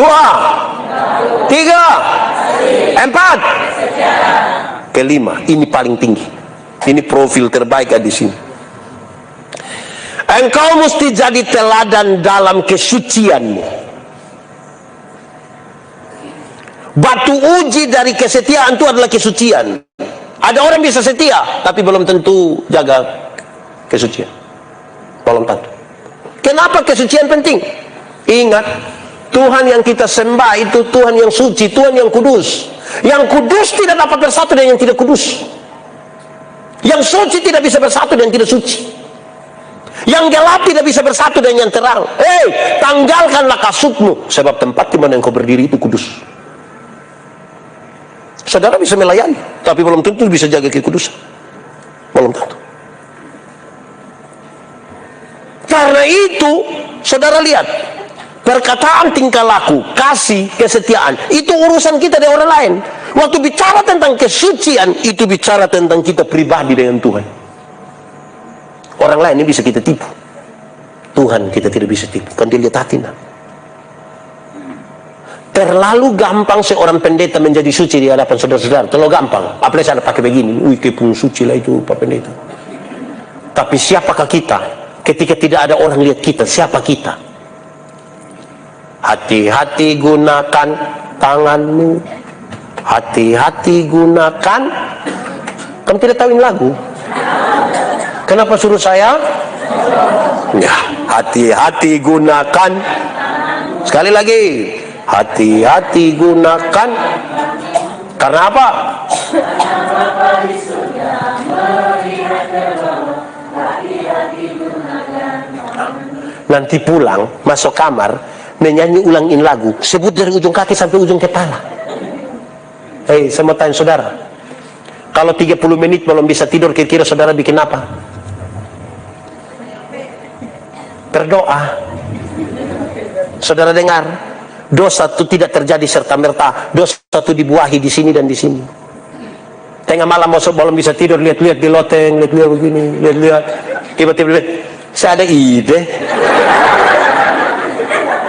3, 4. Kelima, ini paling tinggi. Ini profil terbaik di sini. Engkau mesti jadi teladan dalam kesucianmu. Batu uji dari kesetiaan itu adalah kesucian. Ada orang bisa setia, tapi belum tentu jaga kesucian. Belum tentu. Kenapa kesucian penting? Ingat, Tuhan yang kita sembah itu Tuhan yang suci, Tuhan yang kudus. Yang kudus tidak dapat bersatu dengan yang tidak kudus. Yang suci tidak bisa bersatu dengan tidak suci. Yang gelap tidak bisa bersatu dengan yang terang. Tanggalkanlah kasutmu, sebab tempat di mana engkau berdiri itu kudus. Saudara bisa melayani, tapi belum tentu bisa jaga kekudusan. Belum tentu. Karena itu, saudara lihat, perkataan, tingkah laku, kasih, kesetiaan, itu urusan kita dengan orang lain. Waktu bicara tentang kesucian, itu bicara tentang kita pribadi dengan Tuhan. Orang lain ini bisa kita tipu, Tuhan kita tidak bisa tipu, kan dia lihat hati. Terlalu gampang seorang pendeta menjadi suci di hadapan saudara-saudara. Terlalu gampang. Apalagi saya pakai begini, wih kepun suci lah itu Pak Pendeta. Tapi siapakah kita ketika tidak ada orang lihat kita? Siapa kita? Hati-hati gunakan tanganmu, hati-hati gunakan. Kamu tidak tahu ini lagu? Kenapa suruh saya? Ya, hati-hati gunakan. Sekali lagi, hati-hati gunakan. Karena apa? Nanti pulang, masuk kamar, menyanyi ulangin lagu, sebut dari ujung kaki sampai ujung kepala. Hei, saya mau tanya saudara, kalau 30 menit belum bisa tidur, kira-kira saudara bikin apa? Berdoa. Saudara dengar, dosa itu tidak terjadi serta-merta. Dosa itu dibuahi di sini dan di sini. Tengah malam masuk belum bisa tidur, lihat-lihat di loteng, lihat-lihat begini, lihat-lihat. Tiba-tiba saya ada ide.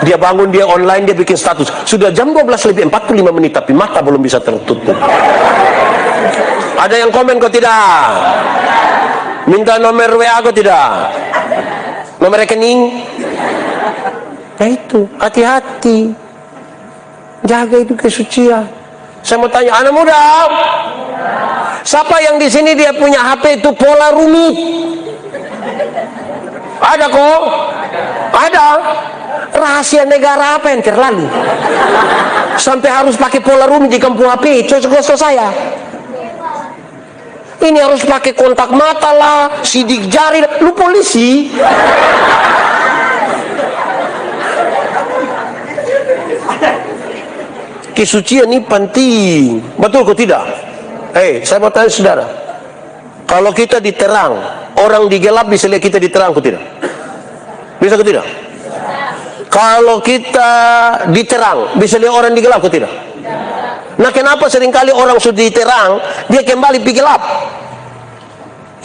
Dia bangun, dia online, dia bikin status. Sudah jam 12 lebih 45 menit, tapi mata belum bisa tertutup. Ada yang komen kok tidak? Minta nomor WA kok tidak? Nomor rekening? Nah itu, hati-hati. Jaga itu kesucian. Saya mau tanya, anak muda, siapa yang di sini dia punya HP itu pola rumit? Ada kok? Ada. Rahasia negara apa yang terlalu? Sampai harus pakai pola rumit di kampung HP, cocok saya. Ini harus pakai kontak mata lah, sidik jari, lu polisi. Kesucian ini penting, betul kok tidak? Hei, saya mau tanya saudara, kalau kita diterang, orang digelap bisa lihat kita diterang kok tidak? Bisa kok tidak? Kalau kita diterang, bisa lihat orang digelap kok tidak? Nah kenapa seringkali orang sudah diterang, dia kembali pergi gelap?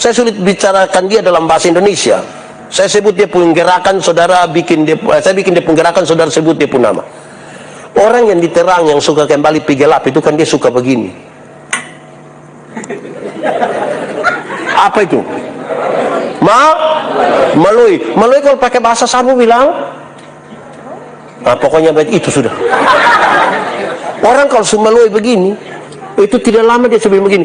Saya sulit bicarakan dia dalam bahasa Indonesia. Saya sebut dia pun gerakan, saudara bikin dia, saya bikin dia pun gerakan, saudara sebut dia pun nama. Orang yang diterang, yang suka kembali pergi gelap, itu kan dia suka begini. Apa itu? Melalui kalau pakai bahasa Sabu bilang, nah, pokoknya itu sudah. Orang kalau melalui begini, itu tidak lama dia sebelum begini.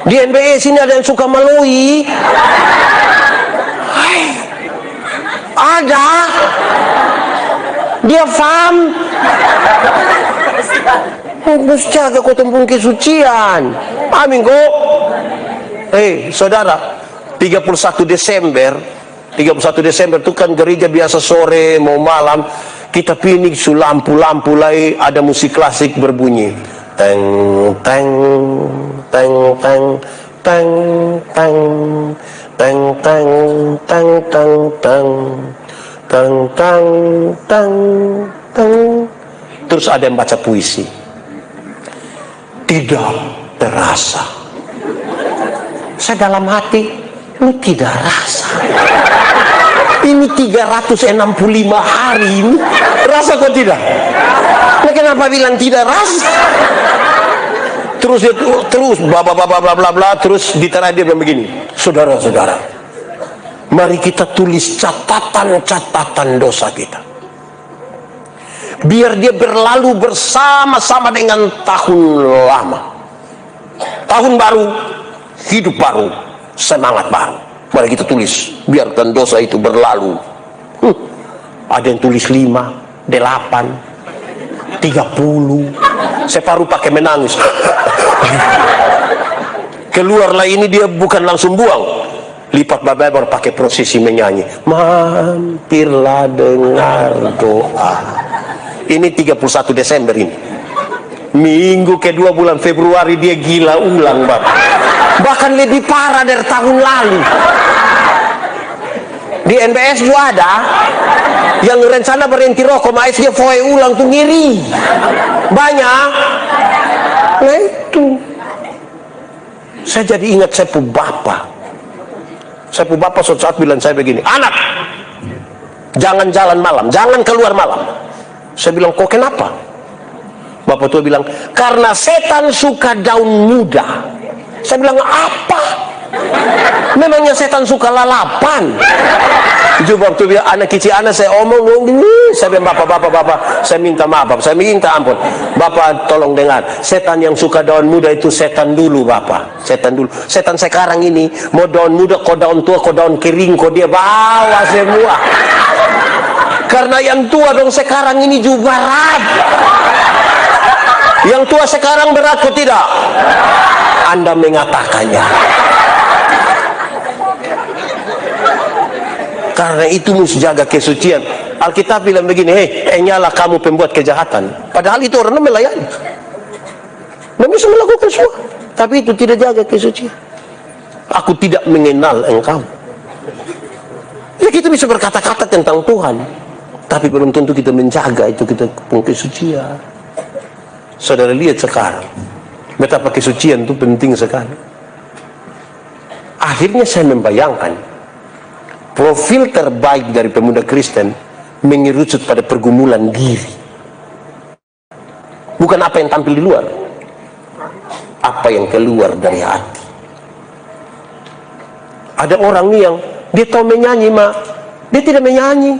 Di NBE sini ada yang suka melalui. Ada. Dia paham. Harus jaga kau tempung kesucian. Amin kok. Hei saudara, 31 Desember itu kan gereja biasa sore mau malam kita pinik su lampu-lampu lagi, ada musik klasik berbunyi. Teng teng teng teng teng teng teng teng teng teng teng teng teng teng teng. Terus ada yang baca puisi. Tidak terasa. Saya dalam hati, lu tidak rasa. Ini 365 hari ini, rasa kok tidak? Nah, kenapa bilang tidak rasa? Terus bla bla bla bla bla, terus diterang dia bilang begini, saudara-saudara, mari kita tulis catatan dosa kita, biar dia berlalu bersama-sama dengan tahun lama, tahun baru, hidup baru, semangat baru. Mari kita tulis, biarkan dosa itu berlalu. Ada yang tulis 5, 8, 30. Saya baru pakai menangis. Keluarlah ini, dia bukan langsung buang. Lipat babai baru pakai prosesi menyanyi. Mampirlah dengar doa. Ini 31 Desember ini. Minggu kedua bulan Februari dia gila ulang, Bapak. Bahkan lebih parah dari tahun lalu. Di NBS juga ada yang rencana berhenti rokok, mais dia foe ulang tuh ngiri. Banyak. Nah itu. Saya jadi ingat saya pu bapak. Saya pu bapak suatu saat bilang saya begini, anak, jangan jalan malam, jangan keluar malam. Saya bilang, kok kenapa? Bapak tua bilang, karena setan suka daun muda. Saya bilang, apa? Memangnya setan suka lalapan? Juga waktu bilang, anak kecil anak saya omong gini. Saya bilang, bapak, saya minta maaf, saya minta ampun. Bapak tolong dengar, setan yang suka daun muda itu setan dulu, bapak. Setan dulu. Setan sekarang ini, mau daun muda, kok daun tua, kok daun kering, kok dia bawa semua. Karena yang tua dong sekarang ini juga berat. Yang tua sekarang berat kok tidak? Anda mengatakannya. Karena itu mesti jaga kesucian. Alkitab bilang begini, nyala kamu pembuat kejahatan. Padahal itu orang melayani. Dia bisa melakukan semua. Tapi itu tidak jaga kesucian. Aku tidak mengenal engkau. Ya kita bisa berkata-kata tentang Tuhan. Tapi belum tentu kita menjaga itu kita kesucian. Saudara lihat sekarang betapa kesucian itu penting sekali. Akhirnya saya membayangkan profil terbaik dari pemuda Kristen mengerucut pada pergumulan diri. Bukan apa yang tampil di luar, apa yang keluar dari hati. Ada orang nih yang dia tahu menyanyi, dia tidak menyanyi.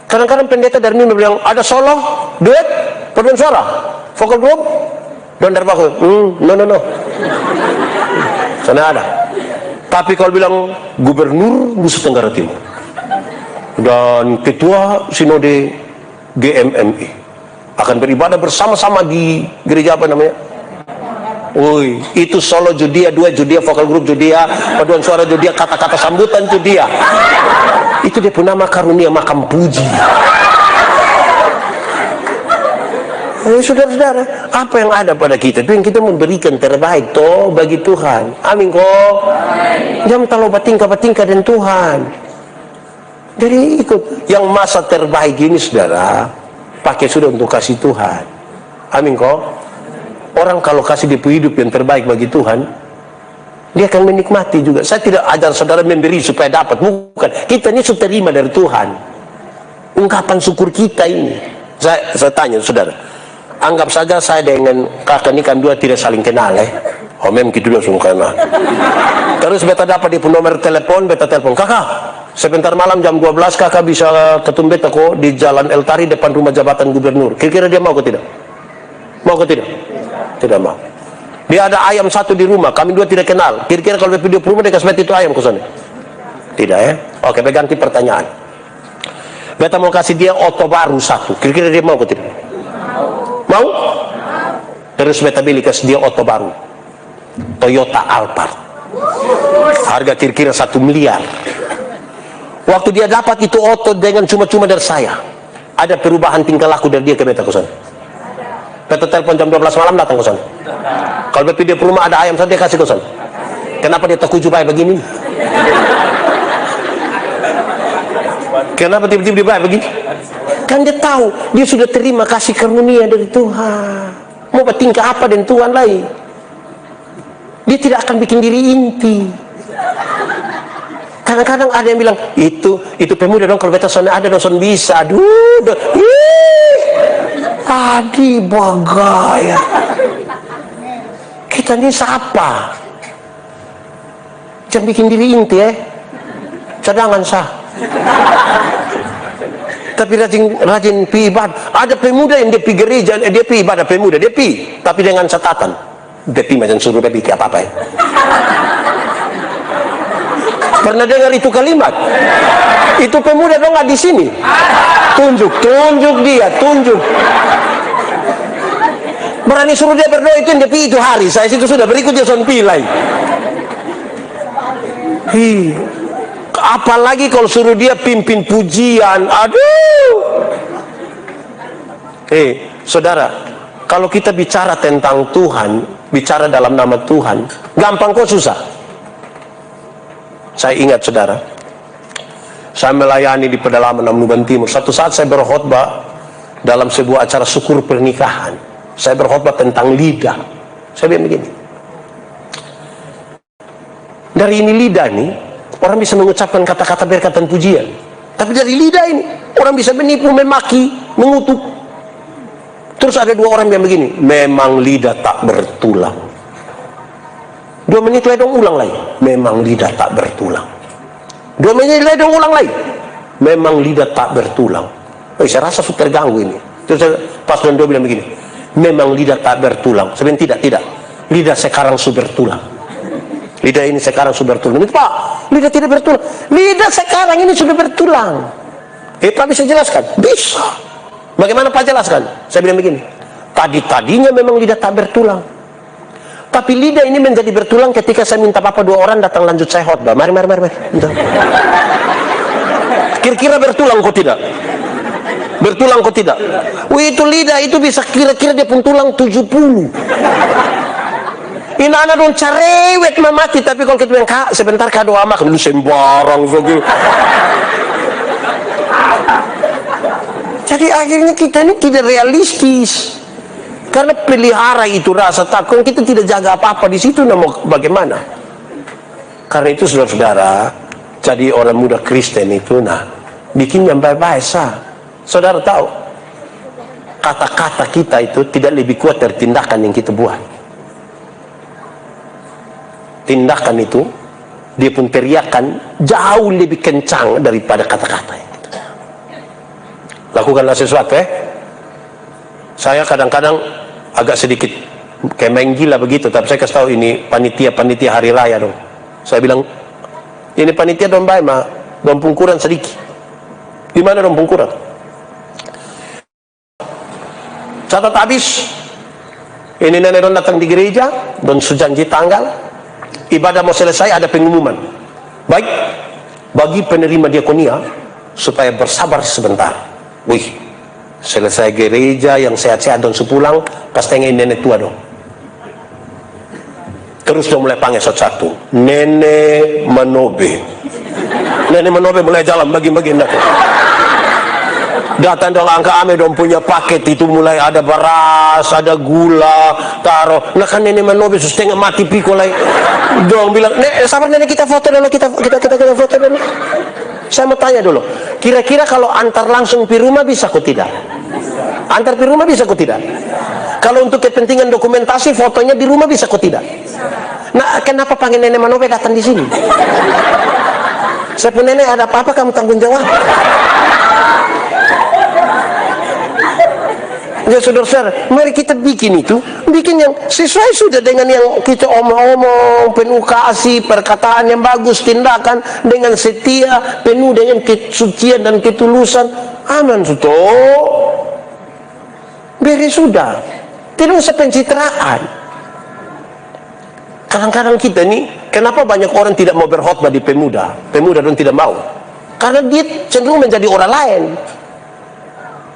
Kadang-kadang pendeta dari ini bilang, ada solo, duet, paduan suara, vokal group, dan dari baku, no. Sana ada. Tapi kalau bilang gubernur Nusa Tenggara Timur dan ketua sinode GMMI akan beribadah bersama-sama di gereja apa namanya? Woi, itu solo Judia, duet Judia, vokal group Judia, paduan suara Judia, kata-kata sambutan Judia. Itu dia pun nama karunia makam puji. Saudara-saudara, apa yang ada pada kita? Itu yang kita memberikan terbaik toh bagi Tuhan. Amin kok. Jangan terlalu batingkah dan Tuhan. Jadi ikut yang masa terbaik ini, saudara, pakai sudah untuk kasih Tuhan. Amin kok. Orang kalau kasih dia hidup yang terbaik bagi Tuhan, dia akan menikmati juga. Saya tidak ajar saudara memberi supaya dapat, bukan. Kita ini sudah terima dari Tuhan. Ungkapan syukur kita ini. Saya tanya saudara, anggap saja saya dengan kakak ini kan dua tidak saling kenal memang kita langsung kenal. Terus beta dapat di nomor telepon, beta telepon, kakak sebentar malam jam 12 kakak bisa ketemu beta kok di Jalan El Tari depan rumah jabatan gubernur. Kira-kira dia mau ke tidak? Mau ke tidak? Tidak mau. Dia ada ayam satu di rumah, kami dua tidak kenal. Kira-kira kalau video rumah dia kasih itu ayam ke sana? Tidak ya? Oke, ganti pertanyaan. Beta mau kasih dia oto baru satu. Kira-kira dia mau ke tidak? Mau? Terus beta beli kasih dia oto baru, Toyota Alphard. Harga kira-kira 1 miliar. Waktu dia dapat itu oto dengan cuma-cuma dari saya, ada perubahan tingkah laku dari dia ke beta ke sana? Beta telepon jam 12 malam datang ke sana. Kalau beta dia rumah ada ayam saja kasih ke sana. Kenapa dia terkuju baik begini? Kenapa tiba-tiba dia baik begini? Kan dia tahu dia sudah terima kasih karunia dari Tuhan. Mau bertingkah apa dengan Tuhan lain? Dia tidak akan bikin diri inti. Kadang-kadang ada yang bilang itu pemuda dong, kalau beta sana ada dong bisa. Aduh, tadi bagaya. Kita ini siapa? Jangan bikin diri inti cadangan sah. Tapi rajin pi ibadah. Ada pemuda yang dia pi gereja, dia pi ibadah pemuda, dia pi, tapi dengan catatan, dia pi macam suruh dia bikin apa-apa Pernah dengar itu kalimat? Itu pemuda dong nggak di sini? Tunjuk dia, tunjuk. Berani suruh dia berdoa itu yang dia pi itu hari. Saya situ sudah berikutnya son pilai. Apalagi kalau suruh dia pimpin pujian, aduh. Saudara, kalau kita bicara tentang Tuhan, bicara dalam nama Tuhan, gampang kok susah? Saya ingat saudara, Saya melayani di pedalaman Amnuban Timur. Satu saat saya berkhotbah dalam sebuah acara syukur pernikahan. Saya berkhotbah tentang lidah. Saya bilang begini. Dari ini lidah ini, orang bisa mengucapkan kata-kata berkat dan pujian. Tapi dari lidah ini, orang bisa menipu, memaki, mengutuk. Terus ada dua orang yang begini, memang lidah tak bertulang. 2 menit lagi dong ulang lagi, memang lidah tak bertulang. 2 menit lagi dong ulang lagi, memang lidah tak bertulang. Saya rasa sudah terganggu ini. Terus pas dan dua bilang begini, memang lidah tak bertulang. Sebenarnya tidak. Lidah sekarang sudah bertulang. Lidah ini sekarang sudah bertulang. Itu Pak, lidah tidak bertulang. Lidah sekarang ini sudah bertulang. Pak bisa jelaskan? Bisa. Bagaimana Pak jelaskan? Saya bilang begini, tadinya memang lidah tak bertulang. Tapi lidah ini menjadi bertulang ketika saya minta Bapak 2 orang datang lanjut saya khotbah. Mari. Kira-kira bertulang kok tidak? Bertulang kok tidak? Itu lidah itu bisa kira-kira dia pun tulang 70. Ini anak dong cerewet mamati, tapi kalau kita bilang Kak sebentar Kak doa mak dulu sembarang begitu. Jadi akhirnya kita ini tidak realistis. Karena pelihara itu rasa takut, kita tidak jaga apa-apa di situ, mau bagaimana? Karena itu saudara-saudara, jadi orang muda Kristen itu, bikin yang baik-baik sah. Saudara tahu, kata-kata kita itu tidak lebih kuat dari tindakan yang kita buat. Tindakan itu, dia pun teriakan jauh lebih kencang daripada kata-kata. Lakukanlah sesuatu Saya kadang-kadang agak sedikit kayak main gila begitu, tapi saya kasih tahu ini panitia hari raya dong. Saya bilang ini panitia dong baik mah, dong pungkuran sedikit. Di mana dong pungkuran? Catat habis. Ini nenek dong datang di gereja, dong sujanji tanggal. Ibadah mau selesai ada pengumuman. Baik, bagi penerima diakonia supaya bersabar sebentar. Wih, selesai gereja yang sehat-sehat dan sepulang pas tengah nenek tua dong. Terus dia mulai panggil satu-satu, Nenek Manobe. Nenek Manobe mulai jalan bagi-bagi datang dong angka ame dong punya paket itu, mulai ada beras, ada gula, taruh. Nah kan Nenek Manobe setengah mati piko lagi. Dong bilang, sabar nenek kita foto dulu, kita foto dulu. Saya mau tanya dulu, kira-kira kalau antar langsung di rumah bisa kok tidak? Antar di rumah bisa kok tidak? Kalau untuk kepentingan dokumentasi fotonya di rumah bisa kok tidak? Nah, kenapa panggil Nenek Manobe datang di sini? Saya pun nenek ada apa-apa kamu tanggung jawab. Ya saudara-saudara, mari kita bikin yang sesuai sudah dengan yang kita omong-omong, penuh kasih, perkataan yang bagus, tindakan dengan setia, penuh dengan kesucian dan ketulusan. Aman sudah. Beres sudah. Tidak usah pencitraan. Kadang-kadang kita nih, kenapa banyak orang tidak mau berkhotbah di pemuda? Pemuda dan tidak mau. Karena dia cenderung menjadi orang lain.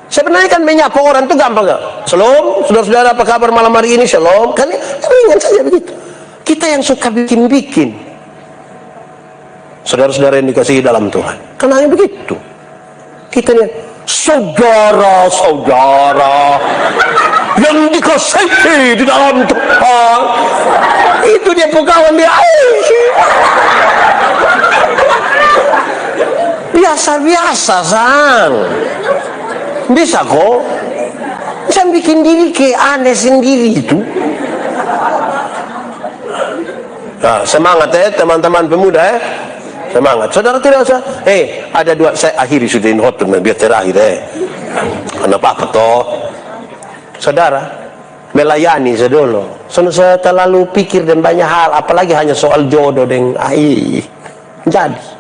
Sebenarnya kan menyapa orang itu gampang gak? Shalom, saudara-saudara apa kabar malam hari ini? Shalom. Kan ringan saja begitu. Kita yang suka bikin-bikin. Saudara-saudara yang dikasihi dalam Tuhan. Kan hanya begitu. Kita lihat, saudara-saudara yang dikasihi di dalam Tuhan. Itu dia pegawai dia. Biasa-biasa, sang. Bisa kok. Bisa bikin diri kayak aneh sendiri itu. Nah, semangat teman-teman pemuda semangat. Saudara tidak usah. Ada dua, saya akhiri sudah ini khotbah biar terakhir Kenapa apa toh? Saudara, melayani sedolo. Saya terlalu pikir dan banyak hal, apalagi hanya soal jodoh dan jadi.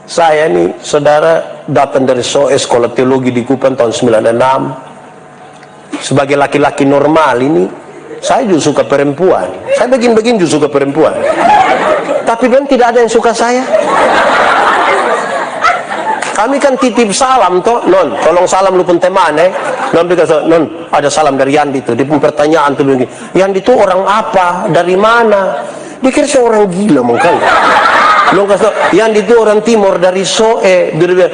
Saya ini, saudara, datang dari SOE Sekolah Teologi di Kupang tahun 96. Sebagai laki-laki normal ini, saya juga suka perempuan. Saya begini-begini juga suka perempuan. Tapi kan tidak ada yang suka saya. Kami kan titip salam toh, non, tolong salam lu pun teman non, non, ada salam dari Yandi tuh. Dia pun pertanyaan tuh begini, Yandi itu orang apa, dari mana? Dia kira saya orang gila mungkin. Belum kasih tahu. Yang itu orang timur dari Soe. Dia bilang,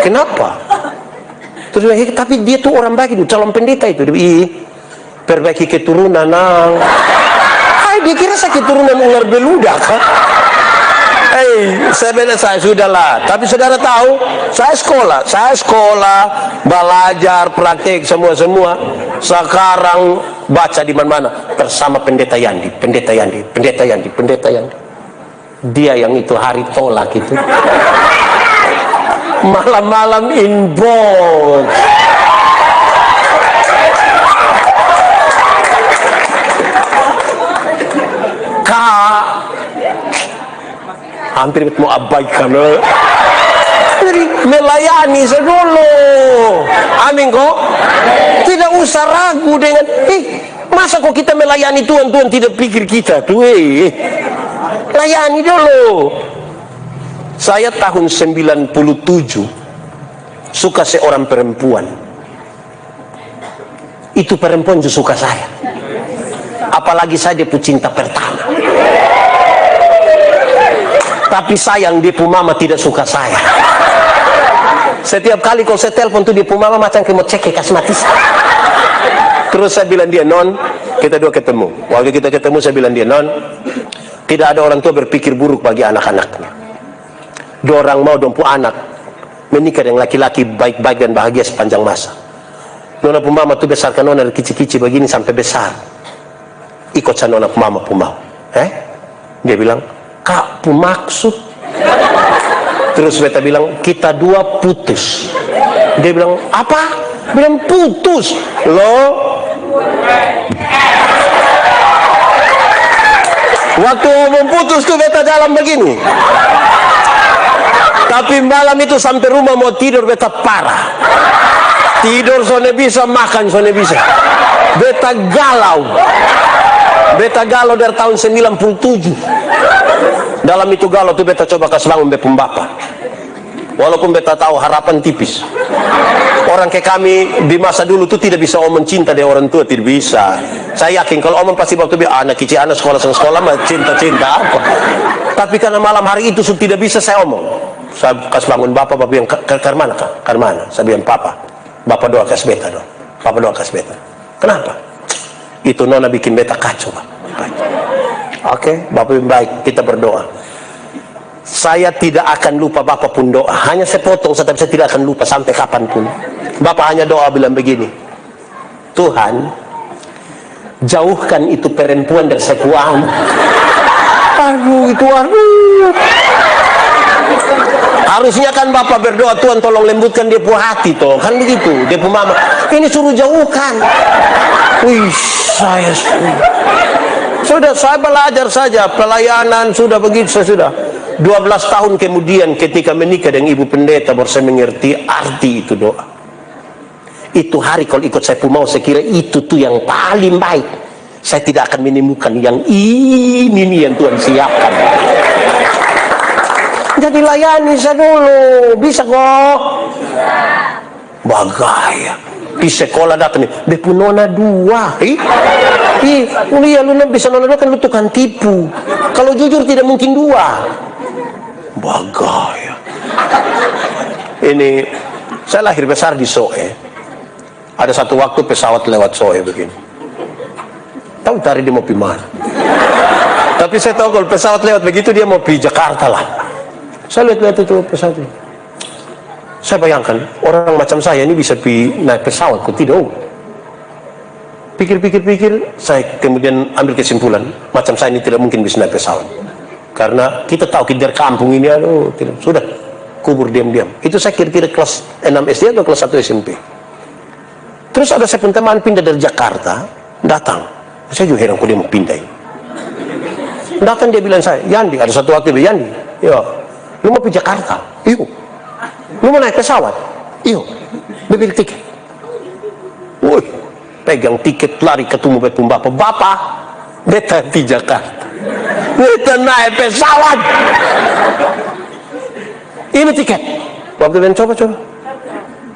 kenapa? Terus dia bilang, tapi dia tuh orang baik itu, calon pendeta itu. Dia bilang, perbaiki keturunan nang. Dia kira saya keturunan ular beludak kan? Saya sudahlah. Tapi saudara tahu, saya sekolah, belajar, praktek semua. Sekarang baca di mana-mana bersama pendeta Yandi. Dia yang itu hari tolak itu. Malam-malam inbox. Hampir mau abaikan. Jadi melayani sedulu. Amin kok. Tidak usah ragu dengan masa kok kita melayani Tuhan tidak pikir kita tuh. Layani dulu. Saya tahun 97 suka seorang perempuan. Itu perempuan juga suka saya. Apalagi saya dia pecinta pertama. Tapi sayang dia pu mama tidak suka saya. Setiap kali kalau saya telepon tuh dia pu mama macam kayak mau cek kasih mati. Terus saya bilang dia, non, kita dua ketemu. Waktu kita ketemu saya bilang dia, non, tidak ada orang tua berpikir buruk bagi anak-anaknya. Dua orang mau dompu anak menikah dengan laki-laki baik-baik dan bahagia sepanjang masa. Nona pu mama tuh besarkan nona dari kecil-kecil begini sampai besar. Ikut saya nona pu mama pu mau. Dia bilang, Kak, pu maksud. Terus beta bilang, kita dua putus. Dia bilang, apa? Bilang putus. Loh. Waktu ngomong putus tuh beta jalan begini. Tapi malam itu sampai rumah mau tidur beta parah. Tidur sone bisa, makan sone bisa. Beta galau. Beta galau dari tahun 97. Dalam itu galau tuh beta coba kasih bangun bepum bapak. Walaupun beta tahu harapan tipis. Orang kayak kami di masa dulu tuh tidak bisa omong cinta dari orang tua, tidak bisa. Saya yakin kalau omong pasti waktu bilang anak kecil anak sekolah mah cinta apa. Tapi karena malam hari itu tidak bisa saya omong. Saya kasih bangun bapak bilang karmana kak, karmana. Saya bilang bapak doa kasih beta dong. Bapak doa kasih beta. Kenapa? Itu nona bikin beta kacau. Oke, bapak yang baik, kita berdoa. Saya tidak akan lupa bapak pun doa. Hanya saya potong, tapi saya tidak akan lupa sampai kapanpun. Bapak hanya doa bilang begini, Tuhan, jauhkan itu perempuan dari sekuan. Aduh. Harusnya kan bapak berdoa, Tuhan tolong lembutkan dia punya hati toh. Kan begitu, dia punya mama. Ini suruh jauhkan. Wih, sudah saya belajar saja pelayanan sudah begitu sudah 12 tahun kemudian ketika menikah dengan ibu pendeta baru saya mengerti arti itu doa. Itu hari kalau ikut saya mau saya kira itu tuh yang paling baik. Saya tidak akan menemukan yang ini nih yang Tuhan siapkan. Jadi layani saya dulu, bisa kok. Bagaya. Di sekolah datang nih, bepu nona dua. Kuliah lu bisa nona dua kan lu tukang tipu. Kalau jujur tidak mungkin dua. Bagaya. Ini saya lahir besar di Soe. Ada satu waktu pesawat lewat Soe begini. Tahu tadi dia mau pergi mana? Tapi saya tahu kalau pesawat lewat begitu dia mau pergi Jakarta lah. Saya lihat itu pesawat ini. Saya bayangkan orang macam saya ini bisa naik pesawat, kok tidak? Pikir, saya kemudian ambil kesimpulan, macam saya ini tidak mungkin bisa naik pesawat. Karena kita tahu kita dari kampung ini, tidak. Sudah, kubur diam-diam. Itu saya kira-kira kelas 6 SD atau kelas 1 SMP. Terus ada saya pun teman pindah dari Jakarta, datang. Saya juga heran kok dia mau pindah ini. Datang dia bilang saya, Yandi, ada satu waktu dia, Yandi, ya, lu mau pergi Jakarta? Yuk. Lu mau naik pesawat? Yuk, beli tiket. Woi, pegang tiket lari ketemu betul bapak. Beta di Jakarta. Beta naik pesawat. Ini tiket. Waktu dia coba.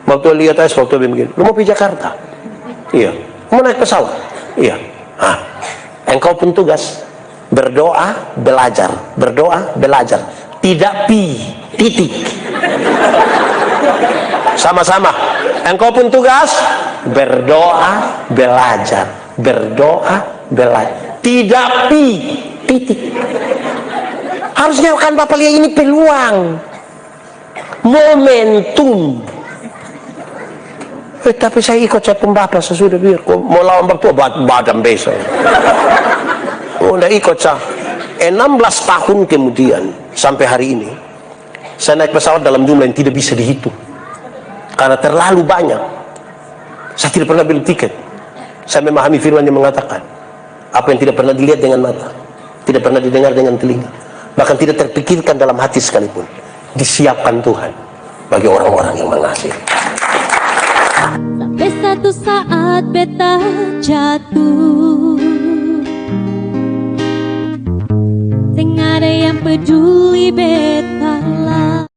Waktu lihat aja, waktu dia begini. Lu mau pergi Jakarta? Iya. Mau naik pesawat? Iya. Engkau pun tugas. Berdoa, belajar. Berdoa, belajar. Tidak pi, titik. Sama-sama. Engkau pun tugas berdoa, belajar. Berdoa, belajar. Tidak pi, titik. Harusnya kan Bapak lihat ini peluang, momentum. Tapi saya ikut saya pembapak sesudah biar mau lawan Bapak badan besok. Udah ikut saya. 16 tahun kemudian sampai hari ini saya naik pesawat dalam jumlah yang tidak bisa dihitung karena terlalu banyak. Saya tidak pernah beli tiket. Saya memahami firman yang mengatakan apa yang tidak pernah dilihat dengan mata, tidak pernah didengar dengan telinga, bahkan tidak terpikirkan dalam hati sekalipun, disiapkan Tuhan bagi orang-orang yang mengasihi. Sampai satu saat beta jatuh, sing ada yang peduli beta lah.